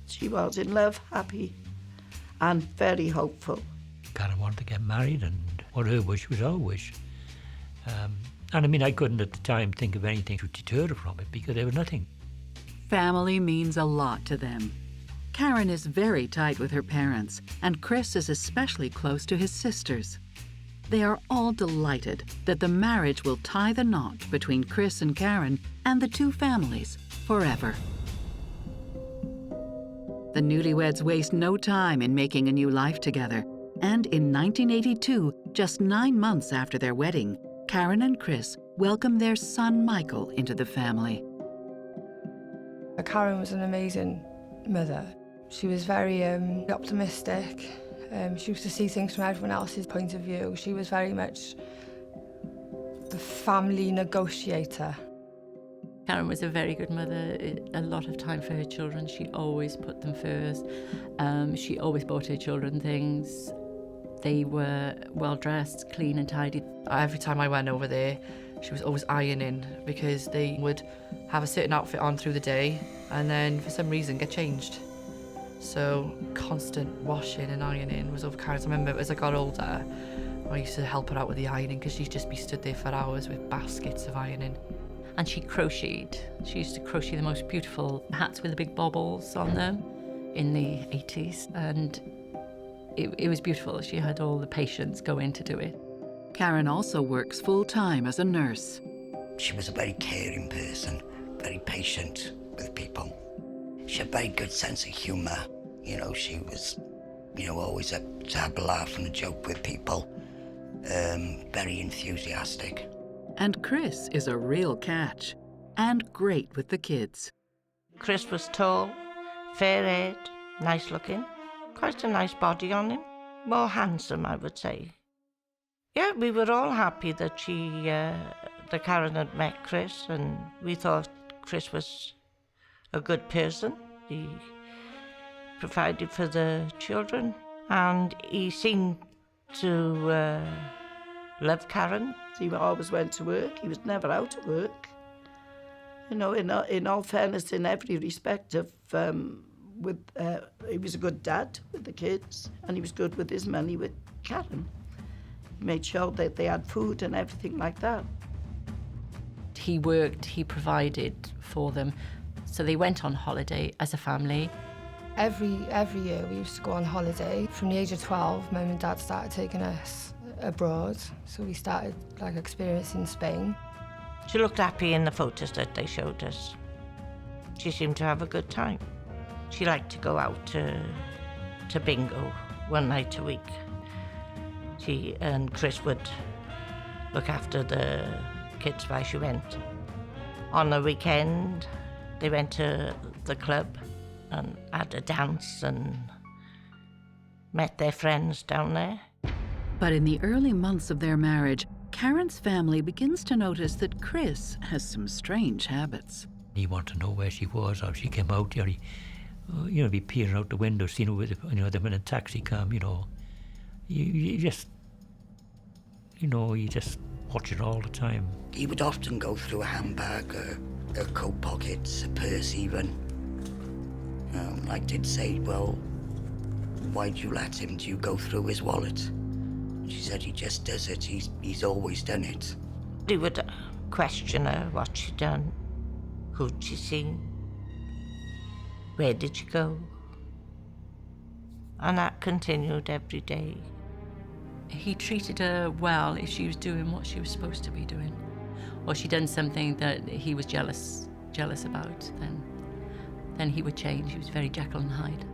[SPEAKER 12] She was in love, happy, and very hopeful.
[SPEAKER 14] Karen wanted to get married, and what her wish was our wish. And I mean, I couldn't at the time think of anything to deter her from it because there was nothing.
[SPEAKER 1] Family means a lot to them. Karen is very tight with her parents, and Chris is especially close to his sisters. They are all delighted that the marriage will tie the knot between Chris and Karen and the two families forever. The newlyweds waste no time in making a new life together, and in 1982, just 9 months after their wedding, Karen and Chris welcomed their son Michael into the family.
[SPEAKER 15] Karen was an amazing mother. She was very optimistic. She used to see things from everyone else's point of view. She was very much the family negotiator.
[SPEAKER 13] Karen was a very good mother, a lot of time for her children. She always put them first. She always bought her children things. They were well-dressed, clean and tidy.
[SPEAKER 16] Every time I went over there, she was always ironing because they would have a certain outfit on through the day and then for some reason get changed. So constant washing and ironing was over Karen's. I remember as I got older, I used to help her out with the ironing because she'd just be stood there for hours with baskets of ironing.
[SPEAKER 13] And she crocheted. She used to crochet the most beautiful hats with the big baubles on them in the 80s. And it was beautiful. She had all the patience go in to do it.
[SPEAKER 1] Karen also works full-time as a nurse.
[SPEAKER 17] She was a very caring person, very patient with people. She had a very good sense of humour. You know, she was, always up to have a laugh and a joke with people. Very enthusiastic.
[SPEAKER 1] And Chris is a real catch, and great with the kids.
[SPEAKER 11] Chris was tall, fair-haired, nice-looking, quite a nice body on him. More handsome, I would say. Yeah, we were all happy that that Karen had met Chris, and we thought Chris was a good person. He provided for the children, and he seemed to love Karen.
[SPEAKER 12] He always went to work. He was never out of work. You know, in all fairness, in every respect of, he was a good dad with the kids, and he was good with his money with Karen. He made sure that they had food and everything like that.
[SPEAKER 13] He worked, he provided for them. So they went on holiday as a family.
[SPEAKER 15] Every year we used to go on holiday. From the age of 12, Mum and Dad started taking us abroad. So we started experiencing Spain.
[SPEAKER 11] She looked happy in the photos that they showed us. She seemed to have a good time. She liked to go out to bingo one night a week. She and Chris would look after the kids while she went. On the weekend, they went to the club and had a dance and met their friends down there.
[SPEAKER 1] But in the early months of their marriage, Karen's family begins to notice that Chris has some strange habits.
[SPEAKER 14] He wanted to know where she was, or if she came out there. He'd be peering out the window, seeing her with, them in a taxi cab, You just watch it all the time.
[SPEAKER 17] He would often go through a handbag, her coat pockets, a purse even. I did say, well, why'd you let him? Do you go through his wallet? She said he just does it. He's always done it.
[SPEAKER 11] He would question her what she'd done, who'd she seen, where did she go? And that continued every day.
[SPEAKER 13] He treated her well if she was doing what she was supposed to be doing. Or she'd done something that he was jealous about, then he would change. He was very Jekyll and Hyde.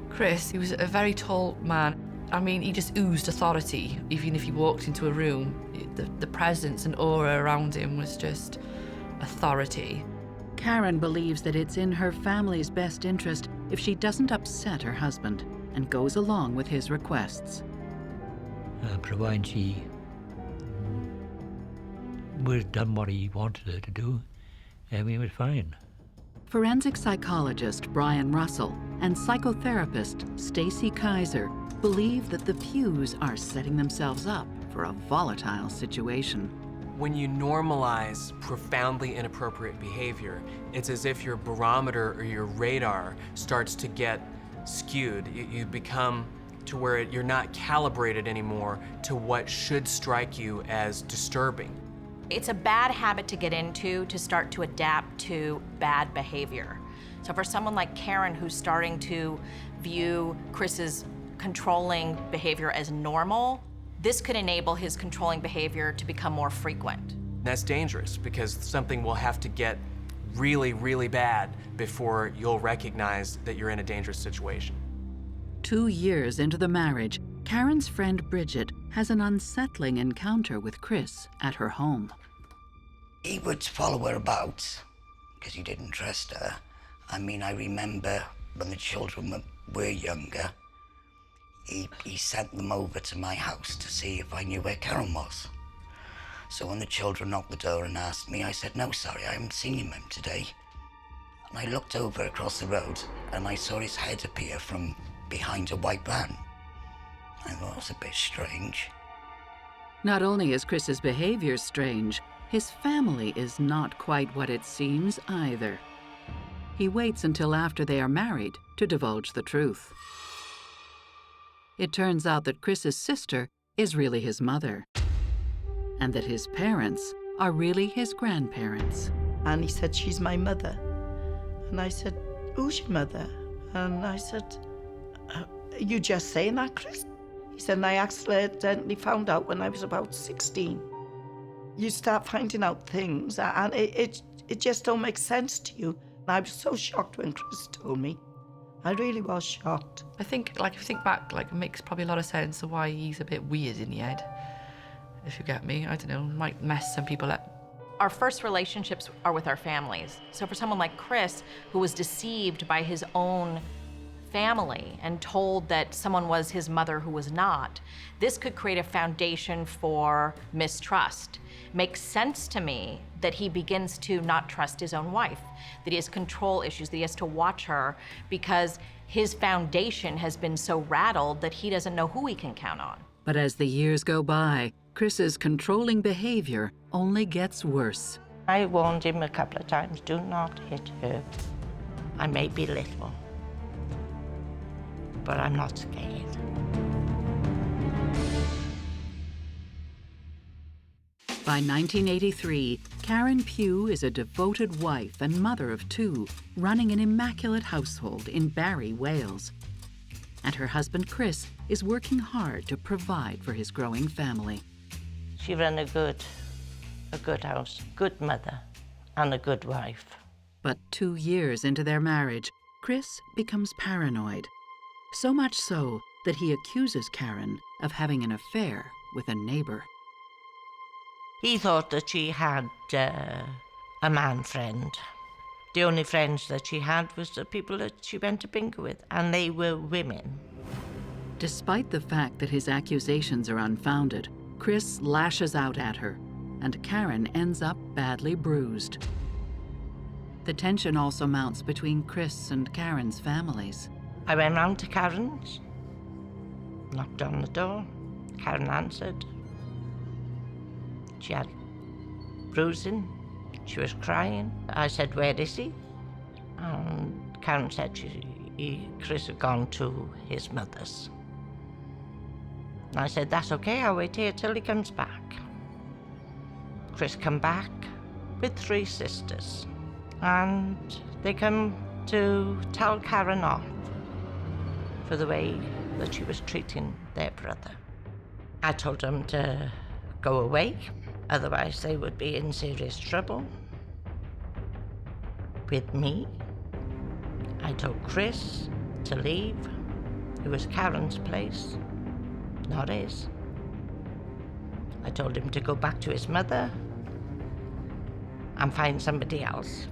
[SPEAKER 16] Chris, he was a very tall man. I mean, he just oozed authority. Even if he walked into a room, the presence and aura around him was just authority.
[SPEAKER 1] Karen believes that it's in her family's best interest if she doesn't upset her husband and goes along with his requests.
[SPEAKER 14] Provided she was done what he wanted her to do, we were fine.
[SPEAKER 1] Forensic psychologist Brian Russell and psychotherapist Stacy Kaiser believe that the Pews are setting themselves up for a volatile situation.
[SPEAKER 7] When you normalize profoundly inappropriate behavior, it's as if your barometer or your radar starts to get skewed. You become to where you're not calibrated anymore to what should strike you as disturbing.
[SPEAKER 8] It's a bad habit to get into to start to adapt to bad behavior. So for someone like Karen who's starting to view Chris's controlling behavior as normal, this could enable his controlling behavior to become more frequent.
[SPEAKER 7] That's dangerous because something will have to get really, really bad before you'll recognize that you're in a dangerous situation.
[SPEAKER 1] 2 years into the marriage, Karen's friend Bridget has an unsettling encounter with Chris at her home.
[SPEAKER 17] He would follow her about because he didn't trust her. I mean, I remember when the children were younger, he sent them over to my house to see if I knew where Karen was. So when the children knocked the door and asked me, I said, no, sorry, I haven't seen him today. And I looked over across the road and I saw his head appear from behind a white van. I thought it was a bit strange.
[SPEAKER 1] Not only is Chris's behavior strange, his family is not quite what it seems either. He waits until after they are married to divulge the truth. It turns out that Chris's sister is really his mother, and that his parents are really his grandparents.
[SPEAKER 12] And he said, she's my mother. And I said, who's your mother? And I said, you just saying that, Chris? He said, and I accidentally found out when I was about 16. You start finding out things, and it just don't make sense to you. And I was so shocked when Chris told me. I really was shocked.
[SPEAKER 16] I think, if you think back, it makes probably a lot of sense of why he's a bit weird in the head. If you get me, I don't know, might mess some people up.
[SPEAKER 8] Our first relationships are with our families. So for someone like Chris, who was deceived by his own family and told that someone was his mother who was not, this could create a foundation for mistrust. Makes sense to me that he begins to not trust his own wife, that he has control issues, that he has to watch her because his foundation has been so rattled that he doesn't know who he can count on.
[SPEAKER 1] But as the years go by, Chris's controlling behavior only gets worse.
[SPEAKER 11] I warned him a couple of times, do not hit her. I may be little, but I'm not scared.
[SPEAKER 1] By 1983, Karen Pugh is a devoted wife and mother of 2, running an immaculate household in Barry, Wales. And her husband, Chris, is working hard to provide for his growing family.
[SPEAKER 11] She ran a good house, good mother, and a good wife.
[SPEAKER 1] But 2 years into their marriage, Chris becomes paranoid. So much so that he accuses Karen of having an affair with a neighbor.
[SPEAKER 11] He thought that she had a man friend. The only friends that she had was the people that she went to bingo with, and they were women.
[SPEAKER 1] Despite the fact that his accusations are unfounded, Chris lashes out at her, and Karen ends up badly bruised. The tension also mounts between Chris and Karen's families.
[SPEAKER 11] I went round to Karen's, knocked on the door. Karen answered. She had bruising. She was crying. I said, where is he? And Karen said Chris had gone to his mother's. And I said, that's okay, I'll wait here till he comes back. Chris come back with 3 sisters. And they come to tell Karen off for the way that she was treating their brother. I told them to go away, otherwise they would be in serious trouble with me. I told Chris to leave. It was Karen's place, not his. I told him to go back to his mother and find somebody else.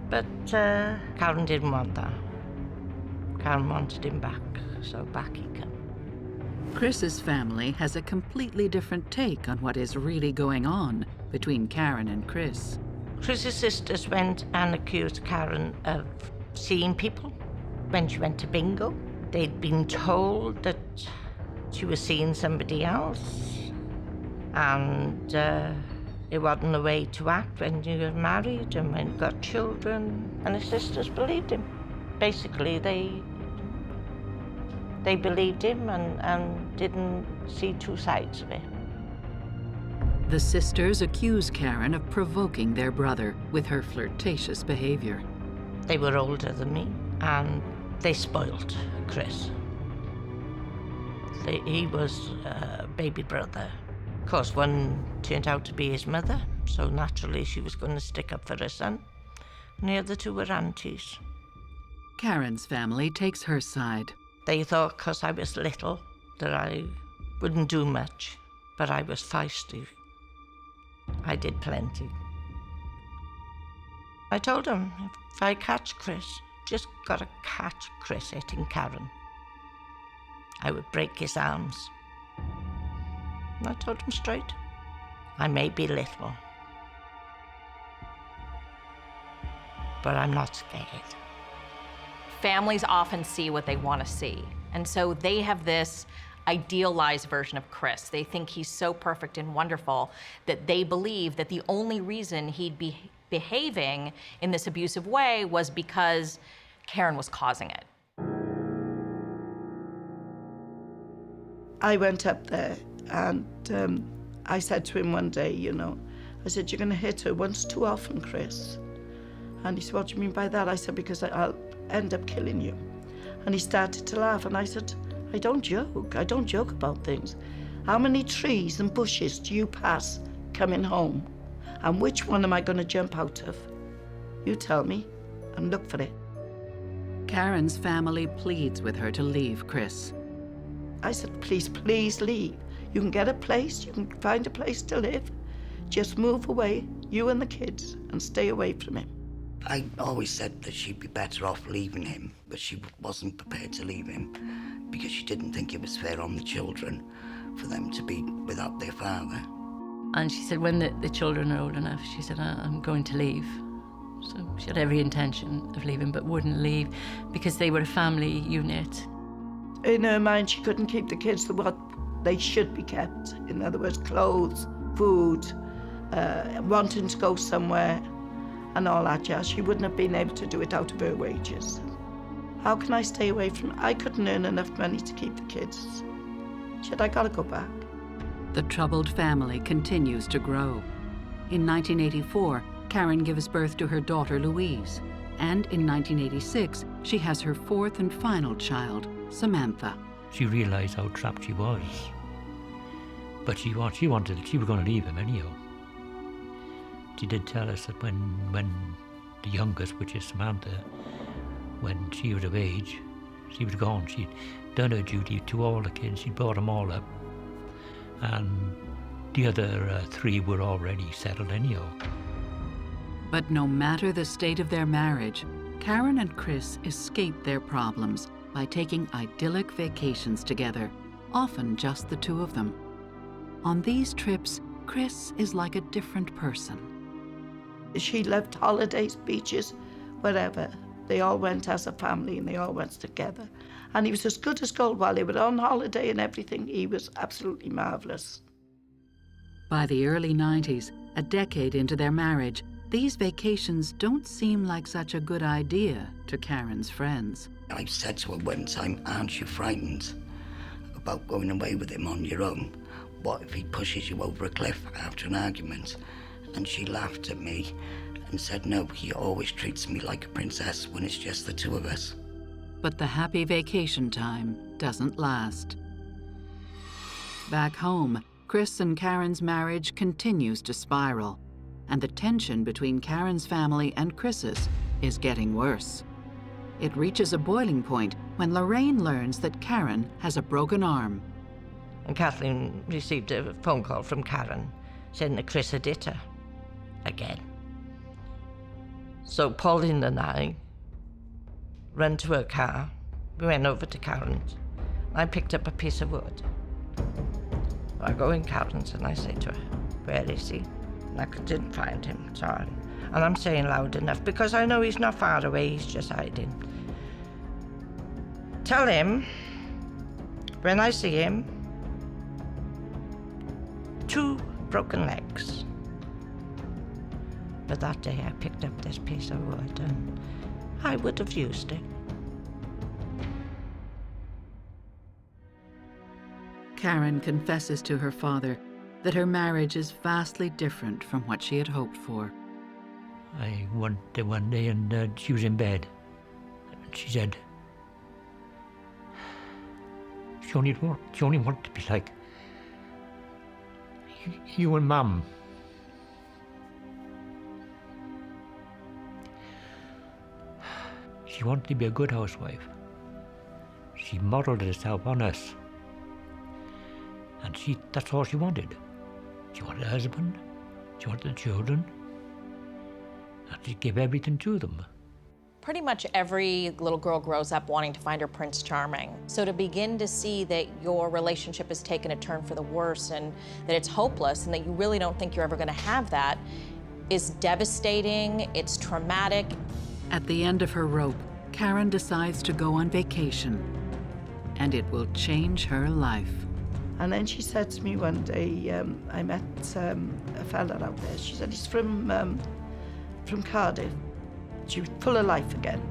[SPEAKER 11] But Karen didn't want that. Karen wanted him back, so back he came.
[SPEAKER 1] Chris's family has a completely different take on what is really going on between Karen and Chris.
[SPEAKER 11] Chris's sisters went and accused Karen of seeing people when she went to bingo. They'd been told that she was seeing somebody else, and it wasn't the way to act when you got married and when you got children, and his sisters believed him. Basically, they they believed him and didn't see two sides of it.
[SPEAKER 1] The sisters accuse Karen of provoking their brother with her flirtatious behavior.
[SPEAKER 11] They were older than me, and they spoiled Chris. He was a baby brother. Of course, one turned out to be his mother, so naturally she was going to stick up for her son. And the other two were aunties.
[SPEAKER 1] Karen's family takes her side.
[SPEAKER 11] They thought because I was little that I wouldn't do much, but I was feisty. I did plenty. I told them, if I catch Chris, just gotta catch Chris hitting Karen, I would break his arms. And I told him straight, I may be little, but I'm not scared.
[SPEAKER 8] Families often see what they want to see. And so they have this idealized version of Chris. They think he's so perfect and wonderful that they believe that the only reason he'd be behaving in this abusive way was because Karen was causing it.
[SPEAKER 12] I went up there and I said to him one day, you know, I said, you're going to hit her once too often, Chris. And he said, what do you mean by that? I said, because I'll end up killing you. And he started to laugh, and I said, I don't joke. I don't joke about things. How many trees and bushes do you pass coming home? And which one am I going to jump out of? You tell me, and look for it.
[SPEAKER 1] Karen's family pleads with her to leave Chris.
[SPEAKER 12] I said, please, please leave. You can get a place, you can find a place to live. Just move away, you and the kids, and stay away from him.
[SPEAKER 17] I always said that she'd be better off leaving him, but she wasn't prepared to leave him because she didn't think it was fair on the children for them to be without their father.
[SPEAKER 13] And she said when the children are old enough, she said, I'm going to leave. So she had every intention of leaving, but wouldn't leave because they were a family unit.
[SPEAKER 12] In her mind, she couldn't keep the kids to what they should be kept. In other words, clothes, food, wanting to go somewhere, and all that jazz. She wouldn't have been able to do it out of her wages. How can I stay away from... I couldn't earn enough money to keep the kids. Shit, I gotta go back.
[SPEAKER 1] The troubled family continues to grow. In 1984, Karen gives birth to her daughter Louise. And in 1986, she has her fourth and final child, Samantha.
[SPEAKER 14] She realised how trapped she was. But she was going to leave him anyhow. She did tell us that when the youngest, which is Samantha, when she was of age, she was gone. She'd done her duty to all the kids. She'd brought them all up. And the other three were already settled anyhow.
[SPEAKER 1] But no matter the state of their marriage, Karen and Chris escape their problems by taking idyllic vacations together, often just the two of them. On these trips, Chris is like a different person.
[SPEAKER 12] She loved holidays, beaches, wherever. They all went as a family and they all went together. And he was as good as gold while they were on holiday and everything. He was absolutely marvellous.
[SPEAKER 1] By the early 90s, a decade into their marriage, these vacations don't seem like such a good idea to Karen's friends.
[SPEAKER 17] I said to her one time, aren't you frightened about going away with him on your own? What if he pushes you over a cliff after an argument? And she laughed at me and said, no, he always treats me like a princess when it's just the two of us.
[SPEAKER 1] But the happy vacation time doesn't last. Back home, Chris and Karen's marriage continues to spiral, and the tension between Karen's family and Chris's is getting worse. It reaches a boiling point when Lorraine learns that Karen has a broken arm.
[SPEAKER 11] And Kathleen received a phone call from Karen saying that Chris had hit her again. So Pauline and I ran to her car. We went over to Karen's. I picked up a piece of wood. I go in Karen's and I say to her, where is he? And I didn't find him, sorry. And I'm saying loud enough because I know he's not far away, he's just hiding. Tell him, when I see him, 2 broken legs. But that day I picked up this piece of wood and I would have used it.
[SPEAKER 1] Karen confesses to her father that her marriage is vastly different from what she had hoped for.
[SPEAKER 14] I went there one day and she was in bed. And she said, she only wanted to be like you and Mum. She wanted to be a good housewife. She modelled herself on us. And that's all she wanted. She wanted a husband, she wanted the children, and she'd give everything to them.
[SPEAKER 8] Pretty much every little girl grows up wanting to find her Prince Charming. So to begin to see that your relationship has taken a turn for the worse and that it's hopeless and that you really don't think you're ever gonna have that is devastating, it's traumatic.
[SPEAKER 1] At the end of her rope, Karen decides to go on vacation, and it will change her life.
[SPEAKER 12] And then she said to me one day, I met a fella out there. She said, he's from Cardiff. She was full of life again.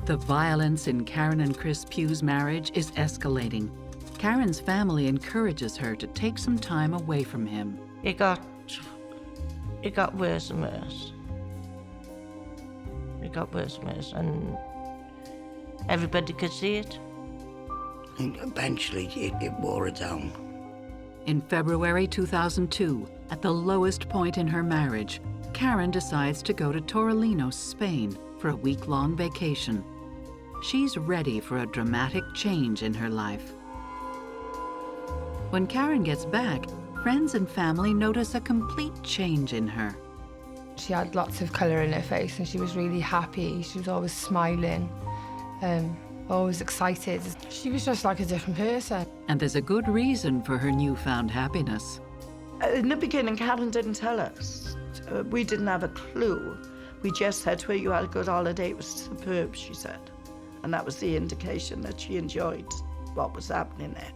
[SPEAKER 1] The violence in Karen and Chris Pugh's marriage is escalating. Karen's family encourages her to take some time away from him.
[SPEAKER 11] It got worse and worse. It got worse and worse, and everybody could see it. And eventually, it wore her down.
[SPEAKER 1] In February 2002, at the lowest point in her marriage, Karen decides to go to Torremolinos, Spain, for a week-long vacation. She's ready for a dramatic change in her life. When Karen gets back, friends and family notice a complete change in her.
[SPEAKER 15] She had lots of colour in her face and she was really happy. She was always smiling, always excited. She was just like a different person.
[SPEAKER 1] And there's a good reason for her newfound happiness.
[SPEAKER 12] In the beginning, Karen didn't tell us. We didn't have a clue. We just said to her, you had a good holiday, it was superb, she said. And that was the indication that she enjoyed what was happening there.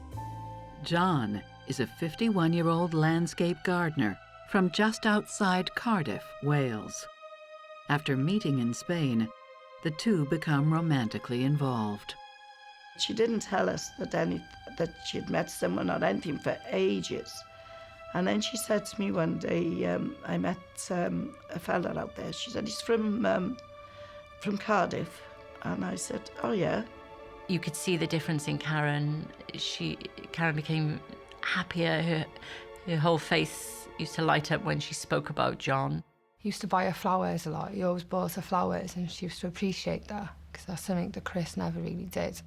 [SPEAKER 1] John is a 51-year-old landscape gardener from just outside Cardiff, Wales. After meeting in Spain, the two become romantically involved.
[SPEAKER 12] She didn't tell us that she'd met someone or anything for ages. And then she said to me one day, I met a fella out there. She said, he's from Cardiff. And I said, oh yeah.
[SPEAKER 13] You could see the difference in Karen. Karen became happier. Her whole face used to light up when she spoke about John.
[SPEAKER 15] He used to buy her flowers a lot. He always bought her flowers, and she used to appreciate that, because that's something that Chris never really did.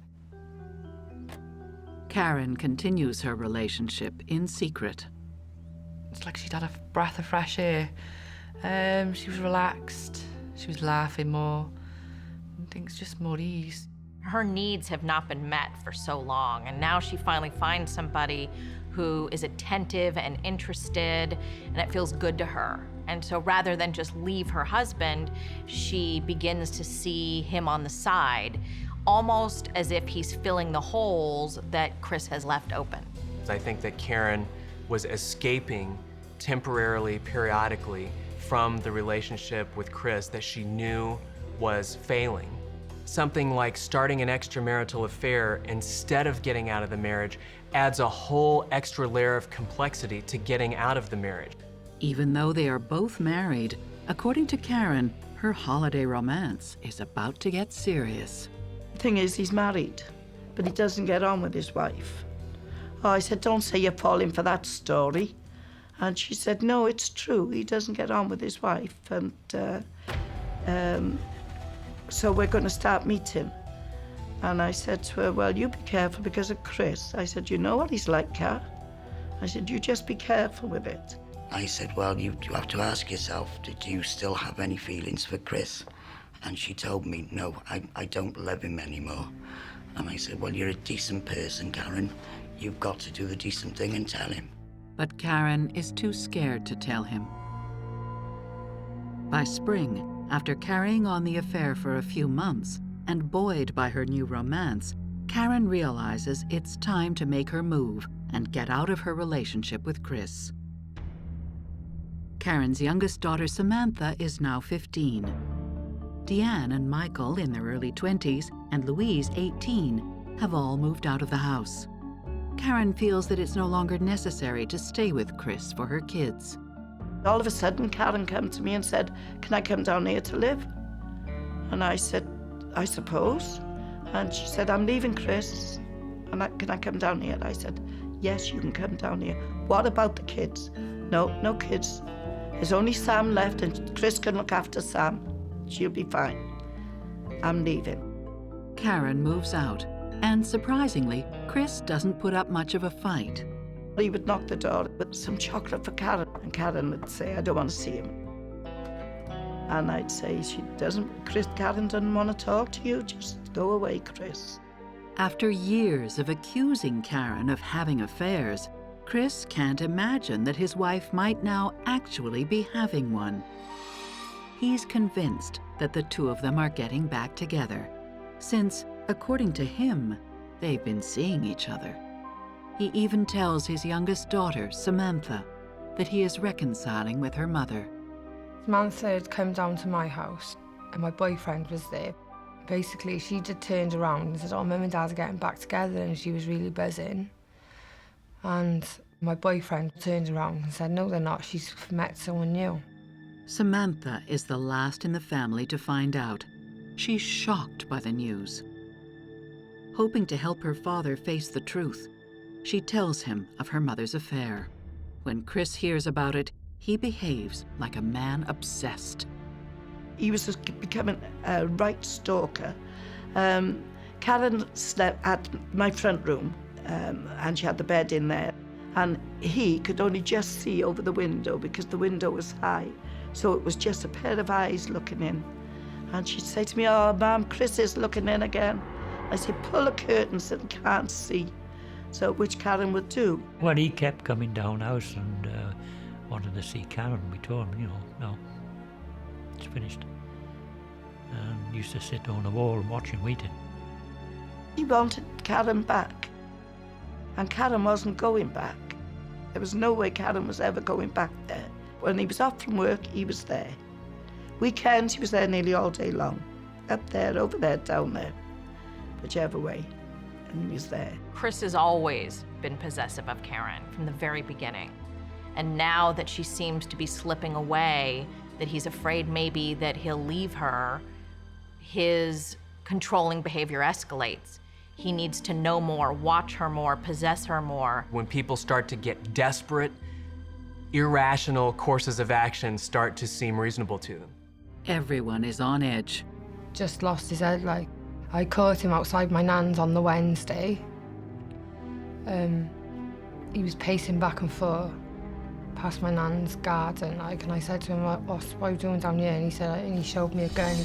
[SPEAKER 1] Karen continues her relationship in secret.
[SPEAKER 16] It's like she'd had a breath of fresh air. She was relaxed. She was laughing more. And things just more ease.
[SPEAKER 8] Her needs have not been met for so long, and now she finally finds somebody who is attentive and interested, and it feels good to her. And so rather than just leave her husband, she begins to see him on the side, almost as if he's filling the holes that Chris has left open.
[SPEAKER 7] I think that Karen was escaping temporarily, periodically, from the relationship with Chris that she knew was failing. Something like starting an extramarital affair instead of getting out of the marriage adds a whole extra layer of complexity to getting out of the marriage.
[SPEAKER 1] Even though they are both married, according to Karen, her holiday romance is about to get serious.
[SPEAKER 12] The thing is, he's married, but he doesn't get on with his wife. Oh, I said, don't say you're falling for that story. And she said, no, it's true. He doesn't get on with his wife. And so we're going to start meeting. And I said to her, well, you be careful because of Chris. I said, you know what he's like, Kat? I said, you just be careful with it.
[SPEAKER 17] I said, well, you have to ask yourself, do you still have any feelings for Chris? And she told me, no, I don't love him anymore. And I said, well, you're a decent person, Karen. You've got to do the decent thing and tell him.
[SPEAKER 1] But Karen is too scared to tell him. By spring, after carrying on the affair for a few months and buoyed by her new romance, Karen realizes it's time to make her move and get out of her relationship with Chris. Karen's youngest daughter, Samantha, is now 15. Deanne and Michael, in their early 20s, and Louise, 18, have all moved out of the house. Karen feels that it's no longer necessary to stay with Chris for her kids.
[SPEAKER 12] All of a sudden, Karen came to me and said, "Can I come down here to live?" And I said, "I suppose." And she said, "I'm leaving Chris. Can I come down here?" I said, "Yes, you can come down here. What about the kids?" No kids. There's only Sam left and Chris can look after Sam. She'll be fine. I'm leaving.
[SPEAKER 1] Karen moves out, and surprisingly, Chris doesn't put up much of a fight.
[SPEAKER 12] He would knock the door with some chocolate for Karen, and Karen would say, "I don't want to see him." And I'd say, Karen doesn't want to talk to you, just go away, Chris.
[SPEAKER 1] After years of accusing Karen of having affairs, Chris can't imagine that his wife might now actually be having one. He's convinced that the two of them are getting back together, since, according to him, they've been seeing each other. He even tells his youngest daughter, Samantha, that he is reconciling with her mother.
[SPEAKER 15] Samantha had come down to my house and my boyfriend was there. Basically, she just turned around and said, "Oh, Mum and Dad are getting back together," and she was really buzzing. And my boyfriend turned around and said, "No, they're not. She's met someone new."
[SPEAKER 1] Samantha is the last in the family to find out. She's shocked by the news. Hoping to help her father face the truth, she tells him of her mother's affair. When Chris hears about it, he behaves like a man obsessed.
[SPEAKER 12] He was just becoming a right stalker. Karen slept at my front room, and she had the bed in there. And he could only just see over the window because the window was high. So it was just a pair of eyes looking in. And she'd say to me, "Oh, Mum, Chris is looking in again." I said, "Pull the curtains so he can't see." So, which Karen would do.
[SPEAKER 14] Well, he kept coming down house and wanted to see Karen. We told him, no, it's finished. And used to sit on the wall and watching, waiting.
[SPEAKER 12] He wanted Karen back. And Karen wasn't going back. There was no way Karen was ever going back there. When he was off from work, he was there. Weekends, he was there nearly all day long. Up there, over there, down there. Whichever way. And he was there.
[SPEAKER 8] Chris has always been possessive of Karen from the very beginning. And now that she seems to be slipping away, that he's afraid maybe that he'll leave her, his controlling behavior escalates. He needs to know more, watch her more, possess her more.
[SPEAKER 7] When people start to get desperate, irrational courses of action start to seem reasonable to them.
[SPEAKER 1] Everyone is on edge.
[SPEAKER 15] Just lost his head, like. I caught him outside my nan's on the Wednesday. He was pacing back and forth past my nan's garden, like, and I said to him, what are you doing down here? And he showed me a gun.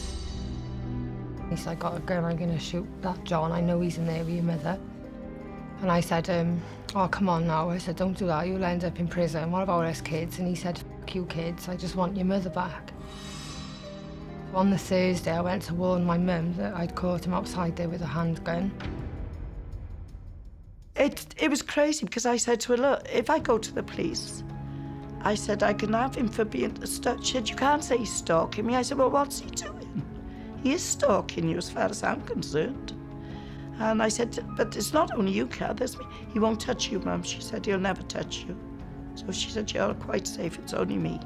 [SPEAKER 15] He said, "I got a gun, I'm gonna shoot that John. I know he's in there with your mother." And I said, "Oh, come on now." I said, "Don't do that, you'll end up in prison. What about us kids?" And he said, "F*** you kids, I just want your mother back." On the Thursday, I went to warn my mum that I'd caught him outside there with a handgun.
[SPEAKER 12] It was crazy because I said to her, "Look, if I go to the police," I said, "I can have him for being stalked." She said, "You can't say he's stalking me." I said, "Well, what's he doing?" "He is stalking you as far as I'm concerned." And I said, "But it's not only you, Kat, there's me." "He won't touch you, Mum." She said, "He'll never touch you." So she said, "You're quite safe, it's only me."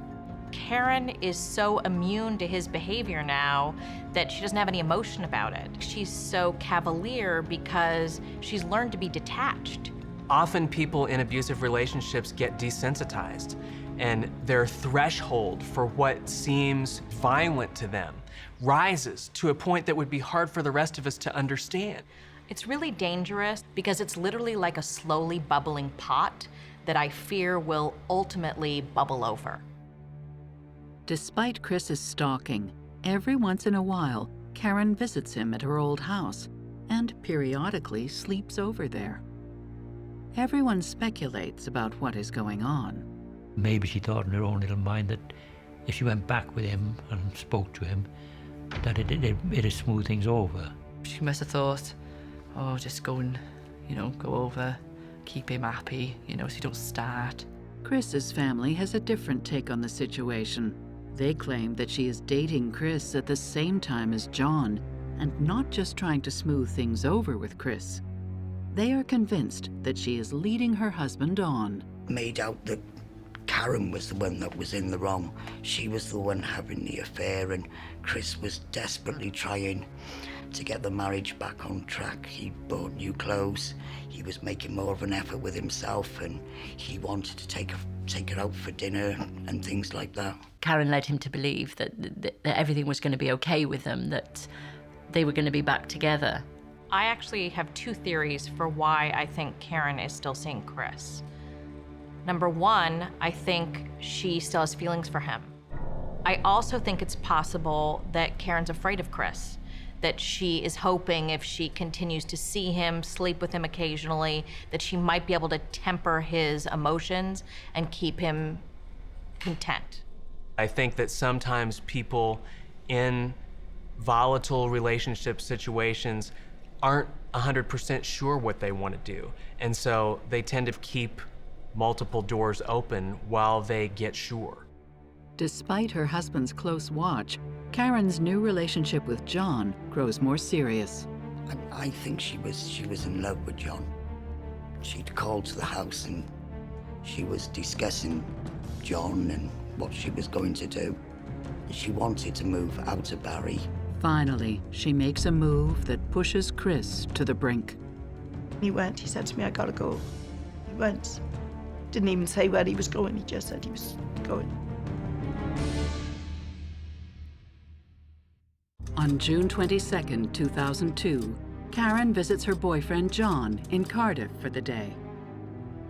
[SPEAKER 8] Karen is so immune to his behavior now that she doesn't have any emotion about it. She's so cavalier because she's learned to be detached.
[SPEAKER 7] Often people in abusive relationships get desensitized, and their threshold for what seems violent to them rises to a point that would be hard for the rest of us to understand.
[SPEAKER 8] It's really dangerous because it's literally like a slowly bubbling pot that I fear will ultimately bubble over.
[SPEAKER 1] Despite Chris's stalking, every once in a while, Karen visits him at her old house and periodically sleeps over there. Everyone speculates about what is going on.
[SPEAKER 14] Maybe she thought in her own little mind that if she went back with him and spoke to him, that it'd smooth things over.
[SPEAKER 16] She must have thought, "Oh, just go and, go over, keep him happy, so you don't start."
[SPEAKER 1] Chris's family has a different take on the situation. They claim that she is dating Chris at the same time as John, and not just trying to smooth things over with Chris, They are convinced that she is leading her husband on.
[SPEAKER 17] Made out that Karen was the one that was in the wrong. She was the one having the affair, and Chris was desperately trying to get the marriage back on track. He bought new clothes, he was making more of an effort with himself, and he wanted to take her out for dinner and things like that.
[SPEAKER 13] Karen led him to believe that everything was going to be okay with them, that they were going to be back together.
[SPEAKER 8] I actually have two theories for why I think Karen is still seeing Chris. Number one, I think she still has feelings for him. I also think it's possible that Karen's afraid of Chris, that she is hoping if she continues to see him, sleep with him occasionally, that she might be able to temper his emotions and keep him content.
[SPEAKER 7] I think that sometimes people in volatile relationship situations aren't 100% sure what they want to do. And so they tend to keep multiple doors open while they get sure.
[SPEAKER 1] Despite her husband's close watch, Karen's new relationship with John grows more serious.
[SPEAKER 17] I think she was in love with John. She'd called to the house and she was discussing John and what she was going to do. She wanted to move out of Barry.
[SPEAKER 1] Finally, she makes a move that pushes Chris to the brink.
[SPEAKER 12] He went, he said to me, I gotta go. He went. Didn't even say where he was going, he just said he was going.
[SPEAKER 1] On June 22, 2002, Karen visits her boyfriend John in Cardiff for the day.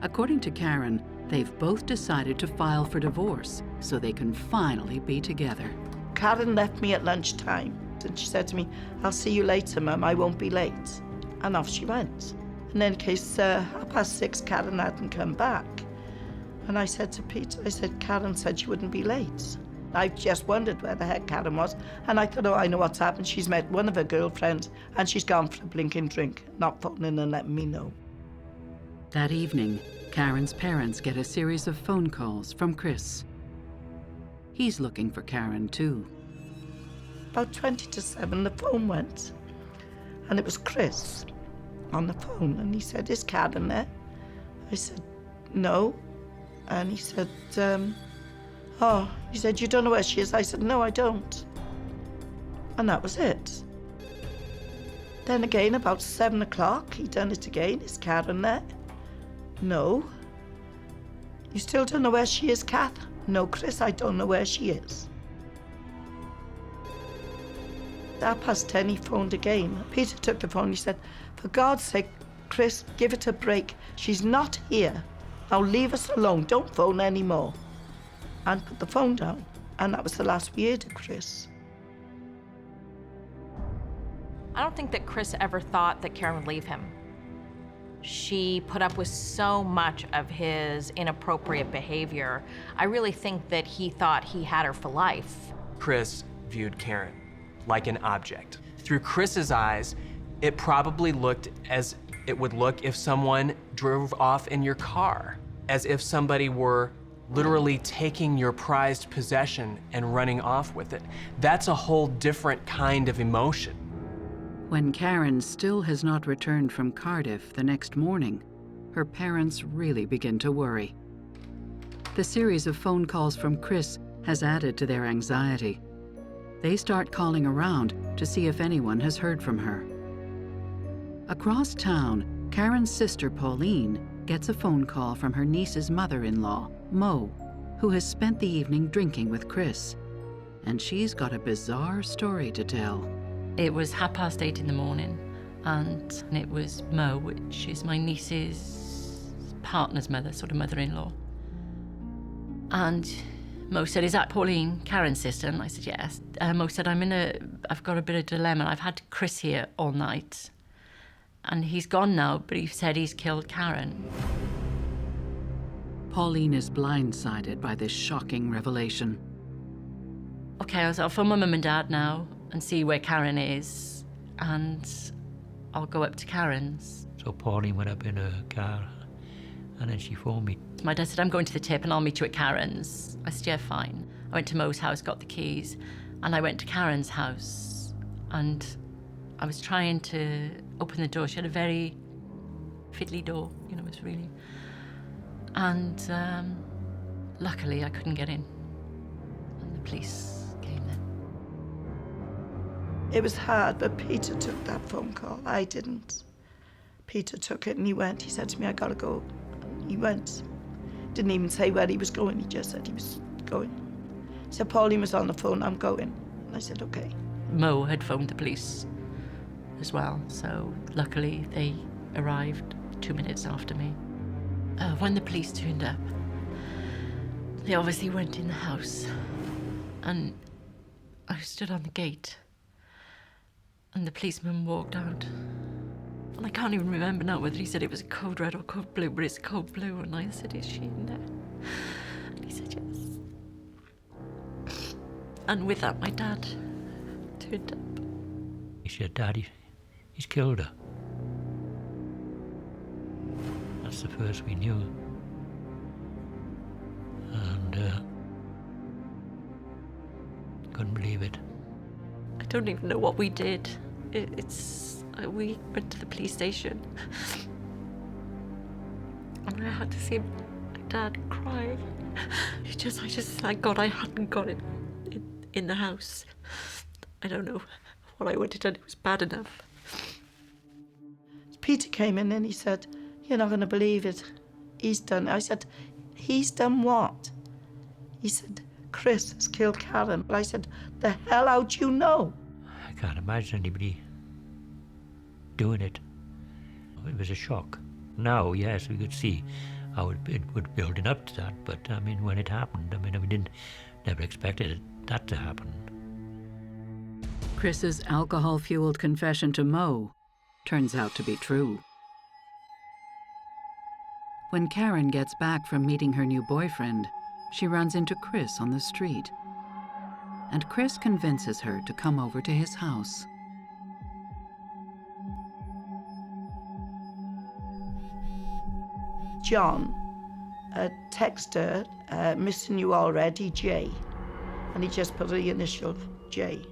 [SPEAKER 1] According to Karen, they've both decided to file for divorce so they can finally be together.
[SPEAKER 12] Karen left me at lunchtime and she said to me, I'll see you later, Mum, I won't be late. And off she went. And then in case 6:30, Karen hadn't come back. And I said to Pete, I said, Karen said she wouldn't be late. I just wondered where the heck Karen was. And I thought, oh, I know what's happened. She's met one of her girlfriends and she's gone for a blinking drink, not phoning and letting me know.
[SPEAKER 1] That evening, Karen's parents get a series of phone calls from Chris. He's looking for Karen too.
[SPEAKER 12] About 20 to 7, the phone went. And it was Chris on the phone. And he said, is Karen there? I said, no. And he said, he said, you don't know where she is? I said, no, I don't. And that was it. Then again, about 7 o'clock, he done it again. Is Karen there? No. You still don't know where she is, Kath? No, Chris, I don't know where she is. 10:30, he phoned again. Peter took the phone. He said, for God's sake, Chris, give it a break. She's not here. Now leave us alone. Don't phone anymore. And put the phone down. And that was the last we heard of Chris.
[SPEAKER 8] I don't think that Chris ever thought that Karen would leave him. She put up with so much of his inappropriate behavior. I really think that he thought he had her for life.
[SPEAKER 7] Chris viewed Karen like an object. Through Chris's eyes, it probably looked as it would look if someone drove off in your car, as if somebody were literally taking your prized possession and running off with it. That's a whole different kind of emotion.
[SPEAKER 1] When Karen still has not returned from Cardiff the next morning, her parents really begin to worry. The series of phone calls from Chris has added to their anxiety. They start calling around to see if anyone has heard from her. Across town, Karen's sister Pauline gets a phone call from her niece's mother-in-law, Mo, who has spent the evening drinking with Chris. And she's got a bizarre story to tell.
[SPEAKER 13] It was 8:30 in the morning, and it was Mo, which is my niece's partner's mother, sort of mother-in-law. And Mo said, is that Pauline, Karen's sister? And I said, yes. Mo said, I've got a bit of dilemma. I've had Chris here all night, and he's gone now, but he said he's killed Karen.
[SPEAKER 1] Pauline is blindsided by this shocking revelation.
[SPEAKER 13] Okay, I'll phone my mum and dad now and see where Karen is, and I'll go up to Karen's.
[SPEAKER 14] So Pauline went up in her car, and then she phoned me.
[SPEAKER 13] My dad said, I'm going to the tip and I'll meet you at Karen's. I said, yeah, fine. I went to Mo's house, got the keys, and I went to Karen's house, and I was trying to open the door. She had a very fiddly door, you know, it was really... And luckily I couldn't get in. And the police came then.
[SPEAKER 12] It was hard, but Peter took that phone call. I didn't. Peter took it and he went. He said to me, I gotta go. And he went. Didn't even say where he was going, he just said he was going. He said, Pauline was on the phone, I'm going. And I said, okay.
[SPEAKER 13] Mo had phoned the police as well, so luckily they arrived 2 minutes after me. When the police turned up, they obviously went in the house, and I stood on the gate, and the policeman walked out. And I can't even remember now whether he said it was code red or code blue, but it's code blue, and I said, is she in there? And he said, yes. And with that, my dad turned up.
[SPEAKER 14] He said, Daddy, he's killed her. That's the first we knew. And couldn't believe it.
[SPEAKER 13] I don't even know what we did. We went to the police station. And I had to see my dad cry. I just thank God I hadn't got it in the house. I don't know what I would have done. It was bad enough.
[SPEAKER 12] Peter came in and he said, you're not going to believe it. He's done. I said, he's done what? He said, Chris has killed Karen. I said, the hell how'd you know?
[SPEAKER 14] I can't imagine anybody doing it. It was a shock. Now, yes, we could see how it was building up to that, but I mean, when it happened, we never expected that to happen.
[SPEAKER 1] Chris's alcohol-fueled confession to Mo turns out to be true. When Karen gets back from meeting her new boyfriend, she runs into Chris on the street. And Chris convinces her to come over to his house.
[SPEAKER 12] John texted her, missing you already, J. And he just put the initial J.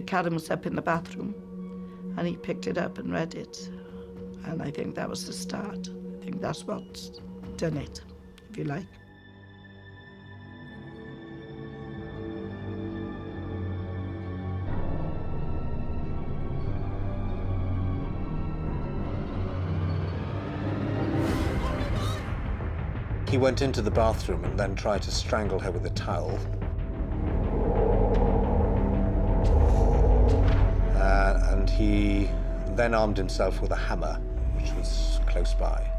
[SPEAKER 12] Karen was up in the bathroom and he picked it up and read it. And I think that was the start. I think that's what's done it, if you like.
[SPEAKER 18] He went into the bathroom and then tried to strangle her with a towel. And he then armed himself with a hammer, which was close by,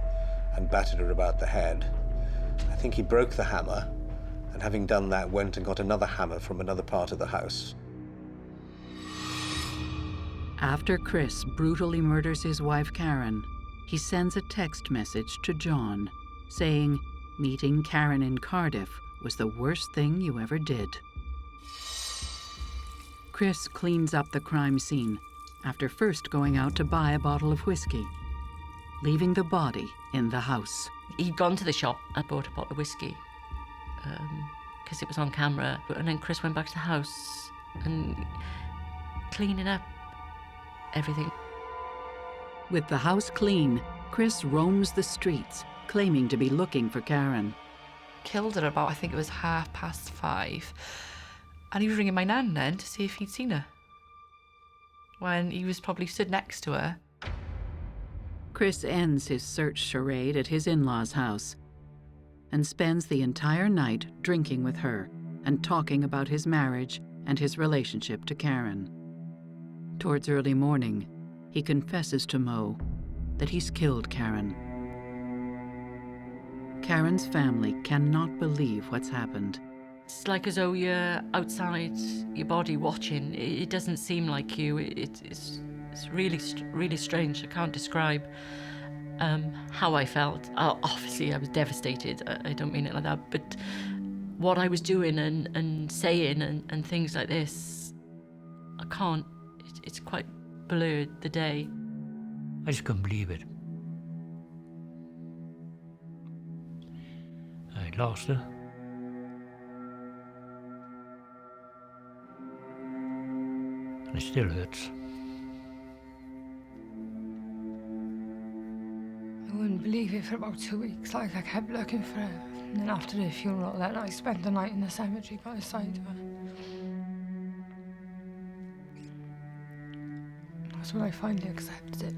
[SPEAKER 18] and battered her about the head. I think he broke the hammer, and having done that, went and got another hammer from another part of the house.
[SPEAKER 1] After Chris brutally murders his wife Karen, he sends a text message to John saying, meeting Karen in Cardiff was the worst thing you ever did. Chris cleans up the crime scene after first going out to buy a bottle of whiskey, leaving the body in the house.
[SPEAKER 13] He'd gone to the shop and bought a bottle of whiskey because it was on camera. And then Chris went back to the house and cleaning up everything.
[SPEAKER 1] With the house clean, Chris roams the streets, claiming to be looking for Karen.
[SPEAKER 16] Killed her about, I think it was 5:30. And he was ringing my nan then to see if he'd seen her, when he was probably stood next to her.
[SPEAKER 1] Chris ends his search charade at his in-laws' house and spends the entire night drinking with her and talking about his marriage and his relationship to Karen. Towards early morning, he confesses to Mo that he's killed Karen. Karen's family cannot believe what's happened.
[SPEAKER 13] It's like as though you're outside your body watching. It doesn't seem like you. It's really, really strange. I can't describe how I felt. Obviously, I was devastated. I don't mean it like that. But what I was doing and saying and things like this, I can't. It's quite blurred, the day.
[SPEAKER 14] I just couldn't believe it. I lost her. And it still hurts.
[SPEAKER 15] believe it for about 2 weeks. Like, I kept looking for her. And then after the funeral, then I spent the night in the cemetery by the side of her. That's when I finally accepted it.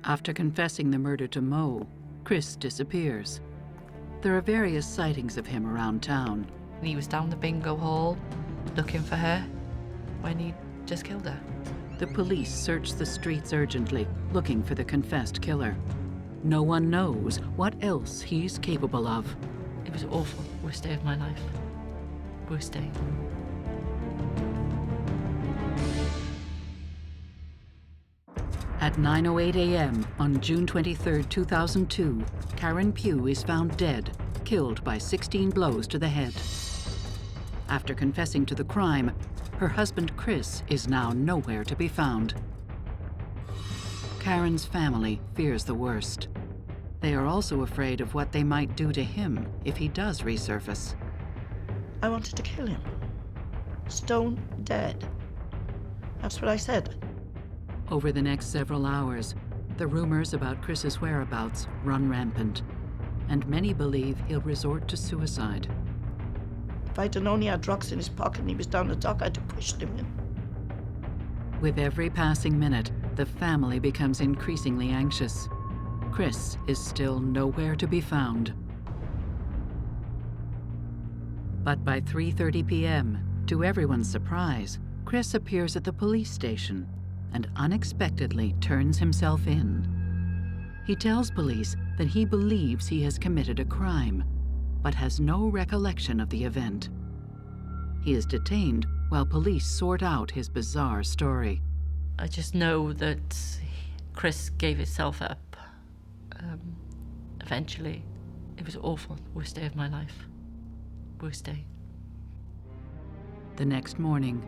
[SPEAKER 1] After confessing the murder to Mo, Chris disappears. There are various sightings of him around town.
[SPEAKER 16] He was down the bingo hall looking for her when he just killed her.
[SPEAKER 1] The police search the streets urgently, looking for the confessed killer. No one knows what else he's capable of.
[SPEAKER 16] It was awful. Worst day of my life. Worst day.
[SPEAKER 1] At 9:08 a.m. on June 23, 2002, Karen Pugh is found dead, killed by 16 blows to the head. After confessing to the crime, her husband Chris is now nowhere to be found. Karen's family fears the worst. They are also afraid of what they might do to him if he does resurface.
[SPEAKER 12] I wanted to kill him. Stone dead. That's what I said.
[SPEAKER 1] Over the next several hours, the rumors about Chris's whereabouts run rampant, and many believe he'll resort to suicide.
[SPEAKER 12] If I'd known he had drugs in his pocket and he was down the dock, I'd have pushed him in.
[SPEAKER 1] With every passing minute, the family becomes increasingly anxious. Chris is still nowhere to be found. But by 3:30 p.m., to everyone's surprise, Chris appears at the police station and unexpectedly turns himself in. He tells police that he believes he has committed a crime, but has no recollection of the event. He is detained while police sort out his bizarre story.
[SPEAKER 13] I just know that Chris gave himself up. Eventually. It was awful. Worst day of my life. Worst day.
[SPEAKER 1] The next morning,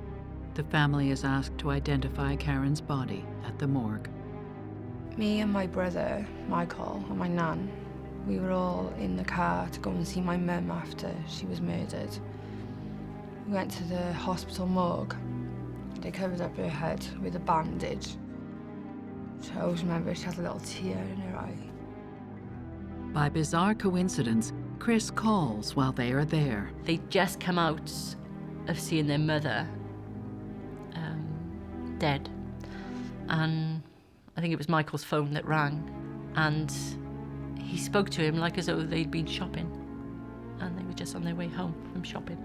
[SPEAKER 1] the family is asked to identify Karen's body at the morgue.
[SPEAKER 15] Me and my brother, Michael, and my nan, we were all in the car to go and see my mum after she was murdered. We went to the hospital morgue. They covered up her head with a bandage. So I always remember she had a little tear in her eye.
[SPEAKER 1] By bizarre coincidence, Chris calls while they are there.
[SPEAKER 13] They'd just come out of seeing their mother dead. And I think it was Michael's phone that rang. And he spoke to him like as though they'd been shopping. And they were just on their way home from shopping.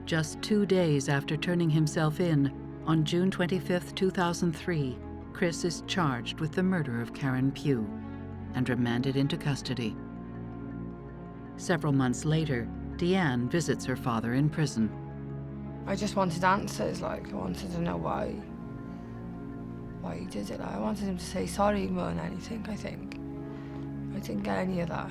[SPEAKER 1] Just 2 days after turning himself in, on June 25, 2003, Chris is charged with the murder of Karen Pugh and remanded into custody. Several months later, Deanne visits her father in prison.
[SPEAKER 15] I just wanted answers, like, I wanted to know why he did it. I wanted him to say sorry more than anything, I think. I didn't get any of that.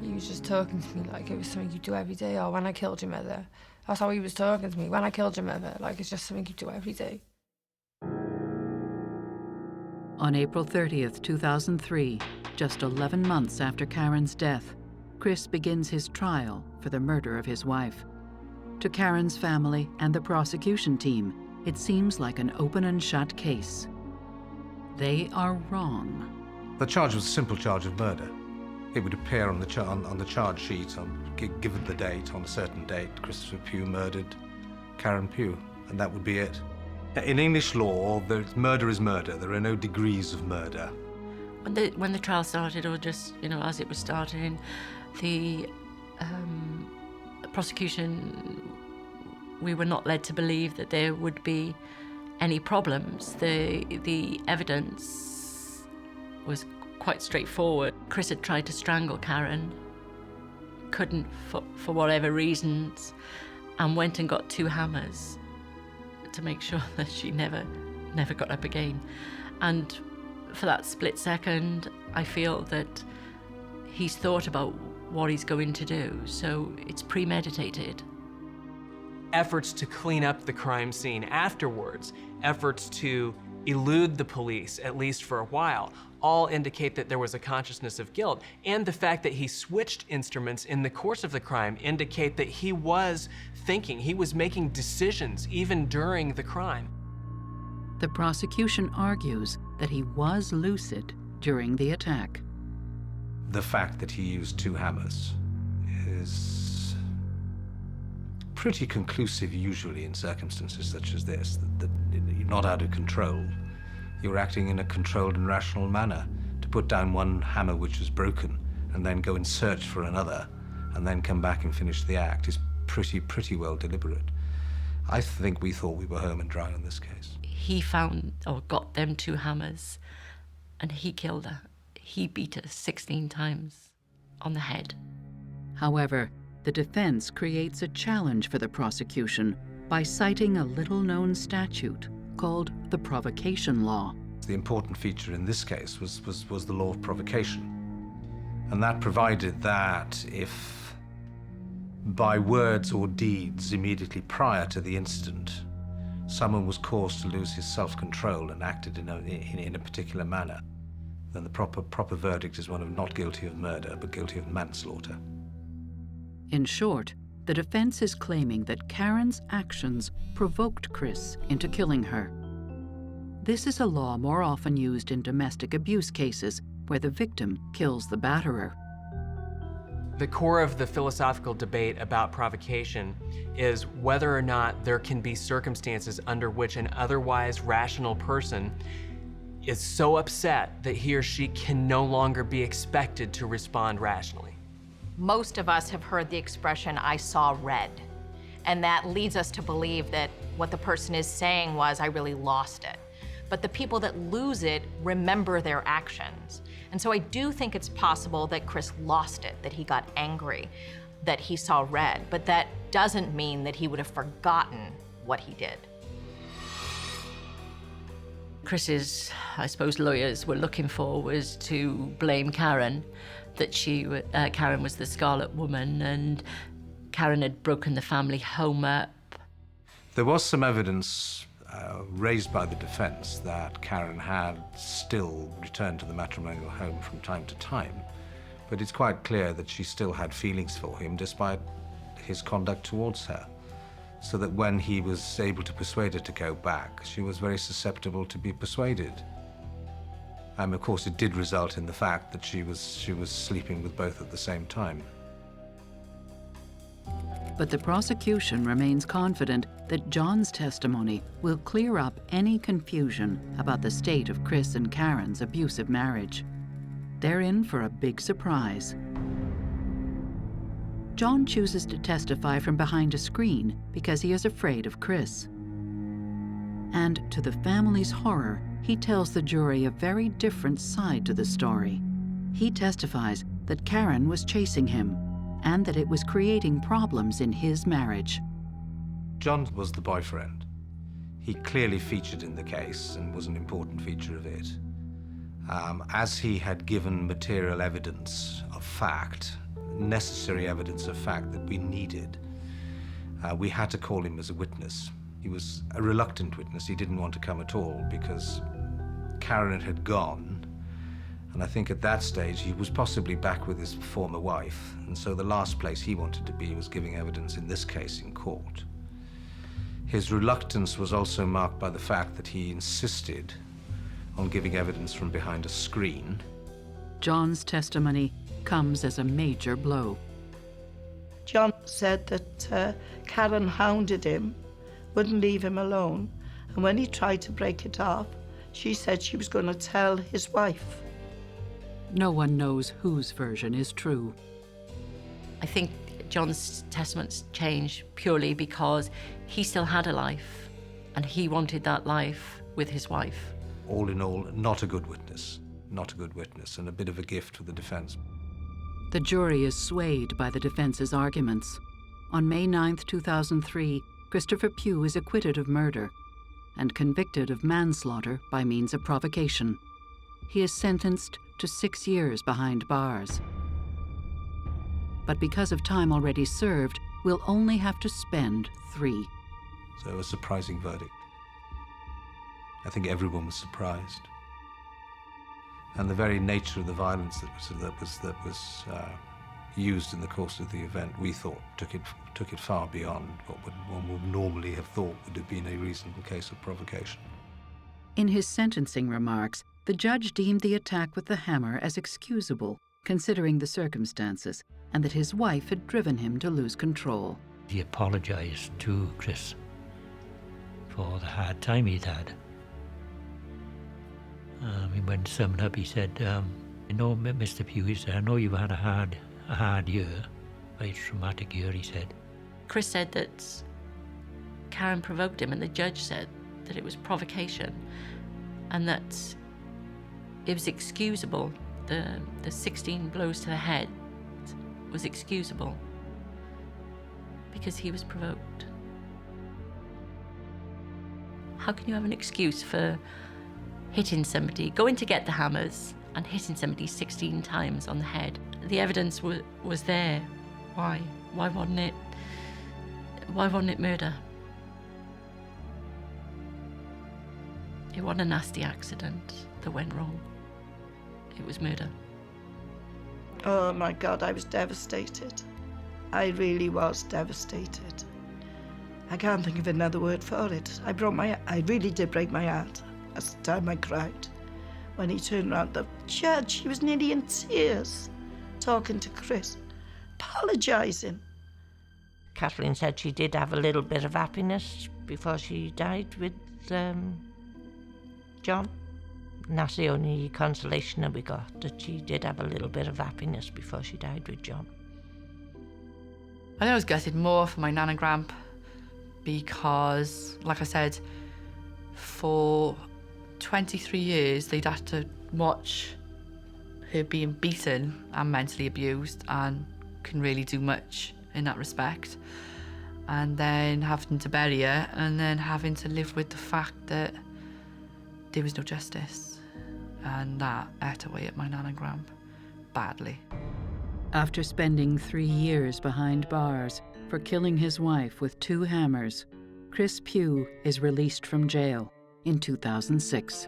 [SPEAKER 15] He was just talking to me like it was something you do every day, or when I killed your mother. That's how he was talking to me, when I killed your mother, like it's just something you do every day.
[SPEAKER 1] On April 30th, 2003, just 11 months after Karen's death, Chris begins his trial for the murder of his wife. To Karen's family and the prosecution team, it seems like an open and shut case. They are wrong.
[SPEAKER 18] The charge was a simple charge of murder. It would appear on the charge sheet, given the date, on a certain date, Christopher Pugh murdered Karen Pugh, and that would be it. In English law, murder is murder. There are no degrees of murder.
[SPEAKER 13] When the trial started, or just, as it was starting, the prosecution, we were not led to believe that there would be any problems. The evidence was quite straightforward. Chris had tried to strangle Karen, couldn't for whatever reasons, and went and got 2 hammers to make sure that she never got up again. And for that split second, I feel that he's thought about what he's going to do, so it's premeditated.
[SPEAKER 7] Efforts to clean up the crime scene afterwards, efforts to elude the police, at least for a while, all indicate that there was a consciousness of guilt. And the fact that he switched instruments in the course of the crime indicate that he was thinking, he was making decisions even during the crime.
[SPEAKER 1] The prosecution argues that he was lucid during the attack.
[SPEAKER 18] The fact that he used 2 hammers is pretty conclusive usually in circumstances such as this, that you're not out of control. You're acting in a controlled and rational manner. To put down one hammer which was broken and then go and search for another and then come back and finish the act is pretty well deliberate. I think we thought we were home and dry on this case.
[SPEAKER 13] He found or got them 2 hammers and he killed her. He beat her 16 times on the head.
[SPEAKER 1] However, the defense creates a challenge for the prosecution by citing a little-known statute called the provocation law.
[SPEAKER 18] The important feature in this case was the law of provocation. And that provided that if by words or deeds immediately prior to the incident, someone was caused to lose his self-control and acted in a particular manner, then the proper verdict is one of not guilty of murder, but guilty of manslaughter.
[SPEAKER 1] In short, the defense is claiming that Karen's actions provoked Chris into killing her. This is a law more often used in domestic abuse cases where the victim kills the batterer.
[SPEAKER 7] The core of the philosophical debate about provocation is whether or not there can be circumstances under which an otherwise rational person is so upset that he or she can no longer be expected to respond rationally.
[SPEAKER 8] Most of us have heard the expression, "I saw red," and that leads us to believe that what the person is saying was, "I really lost it." But the people that lose it remember their actions. And so I do think it's possible that Chris lost it, that he got angry, that he saw red, but that doesn't mean that he would have forgotten what he did.
[SPEAKER 13] Chris's, I suppose, lawyers were looking for was to blame Karen, that Karen was the Scarlet Woman and Karen had broken the family home up.
[SPEAKER 18] There was some evidence raised by the defense that Karen had still returned to the matrimonial home from time to time, but it's quite clear that she still had feelings for him despite his conduct towards her, so that when he was able to persuade her to go back, she was very susceptible to be persuaded. Of course, it did result in the fact that she was sleeping with both at the same time.
[SPEAKER 1] But the prosecution remains confident that John's testimony will clear up any confusion about the state of Chris and Karen's abusive marriage. They're in for a big surprise. John chooses to testify from behind a screen because he is afraid of Chris. And to the family's horror, he tells the jury a very different side to the story. He testifies that Karen was chasing him and that it was creating problems in his marriage.
[SPEAKER 18] John was the boyfriend. He clearly featured in the case and was an important feature of it. As he had given material evidence of fact, necessary evidence of fact that we needed, we had to call him as a witness. He was a reluctant witness. He didn't want to come at all because Karen had gone. And I think at that stage, he was possibly back with his former wife. And so the last place he wanted to be was giving evidence in this case in court. His reluctance was also marked by the fact that he insisted on giving evidence from behind a screen.
[SPEAKER 1] John's testimony comes as a major blow.
[SPEAKER 12] John said that Karen hounded him, wouldn't leave him alone, and when he tried to break it off, she said she was going to tell his wife.
[SPEAKER 1] No one knows whose version is true.
[SPEAKER 13] I think John's testaments changed purely because he still had a life and he wanted that life with his wife.
[SPEAKER 18] All in all, not a good witness. Not a good witness, and a bit of a gift for the defense.
[SPEAKER 1] The jury is swayed by the defense's arguments. On May 9, 2003, Christopher Pugh is acquitted of murder and convicted of manslaughter by means of provocation. He is sentenced to 6 years behind bars. But because of time already served, will only have to spend 3.
[SPEAKER 18] So a surprising verdict. I think everyone was surprised. And the very nature of the violence that was used in the course of the event, we thought took it far beyond what one would normally have thought would have been a reasonable case of provocation.
[SPEAKER 1] In his sentencing remarks, The judge deemed the attack with the hammer as excusable, considering the circumstances, and that his wife had driven him to lose control.
[SPEAKER 14] He apologised to Chris for the hard time he'd had. He went to sum it up, he said, you know, Mr. Pugh, he said, I know you've had a hard year, a very traumatic year, he said.
[SPEAKER 13] Chris said that Karen provoked him, and the judge said that it was provocation and that it was excusable. The 16 blows to the head was excusable because he was provoked. How can you have an excuse for hitting somebody, going to get the hammers and hitting somebody 16 times on the head? The evidence was there. Why? Why wasn't it murder? It wasn't a nasty accident that went wrong. It was murder.
[SPEAKER 12] Oh my God, I was devastated. I really was devastated. I can't think of another word for it. I really did break my heart. That's the time I cried. When he turned around, the judge, he was nearly in tears, talking to Chris, apologising.
[SPEAKER 11] Kathleen said she did have a little bit of happiness before she died with John. And that's the only consolation that we got, that she did have a little bit of happiness before she died with John.
[SPEAKER 16] I think I was gutted more for my nan and gramp because, like I said, for 23 years they'd had to watch her being beaten and mentally abused and couldn't really do much in that respect. And then having to bury her and then having to live with the fact that there was no justice. And that ate away at my nan and gramp badly.
[SPEAKER 1] After spending 3 years behind bars for killing his wife with 2 hammers, Chris Pugh is released from jail in 2006.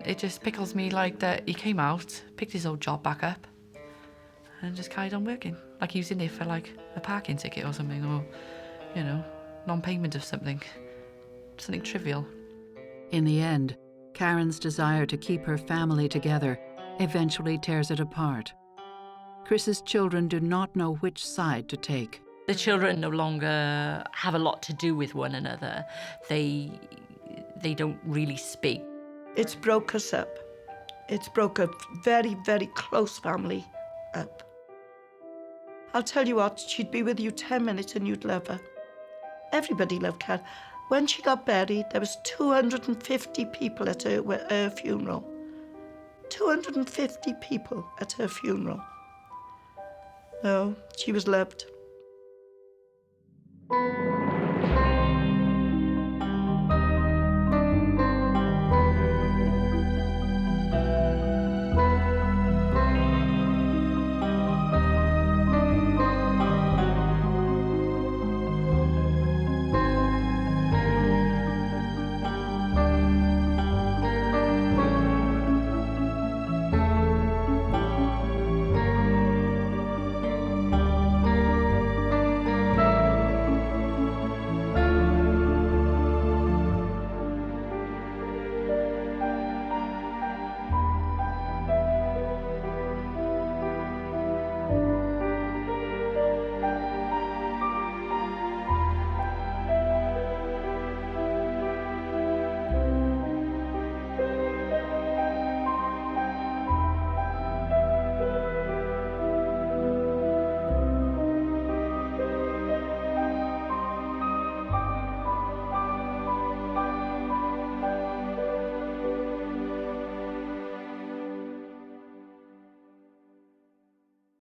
[SPEAKER 16] It just pickles me like that he came out, picked his old job back up, and just carried on working. Like he was in there for like a parking ticket or something, or, you know, non-payment of something trivial.
[SPEAKER 1] In the end, Karen's desire to keep her family together eventually tears it apart. Chris's children do not know which side to take.
[SPEAKER 13] The children no longer have a lot to do with one another. They don't really speak.
[SPEAKER 12] It's broke us up. It's broke a very, very close family up. I'll tell you what, she'd be with you 10 minutes and you'd love her. Everybody loved Karen. When she got buried, there was 250 people at her funeral. 250 people at her funeral. No, she was loved.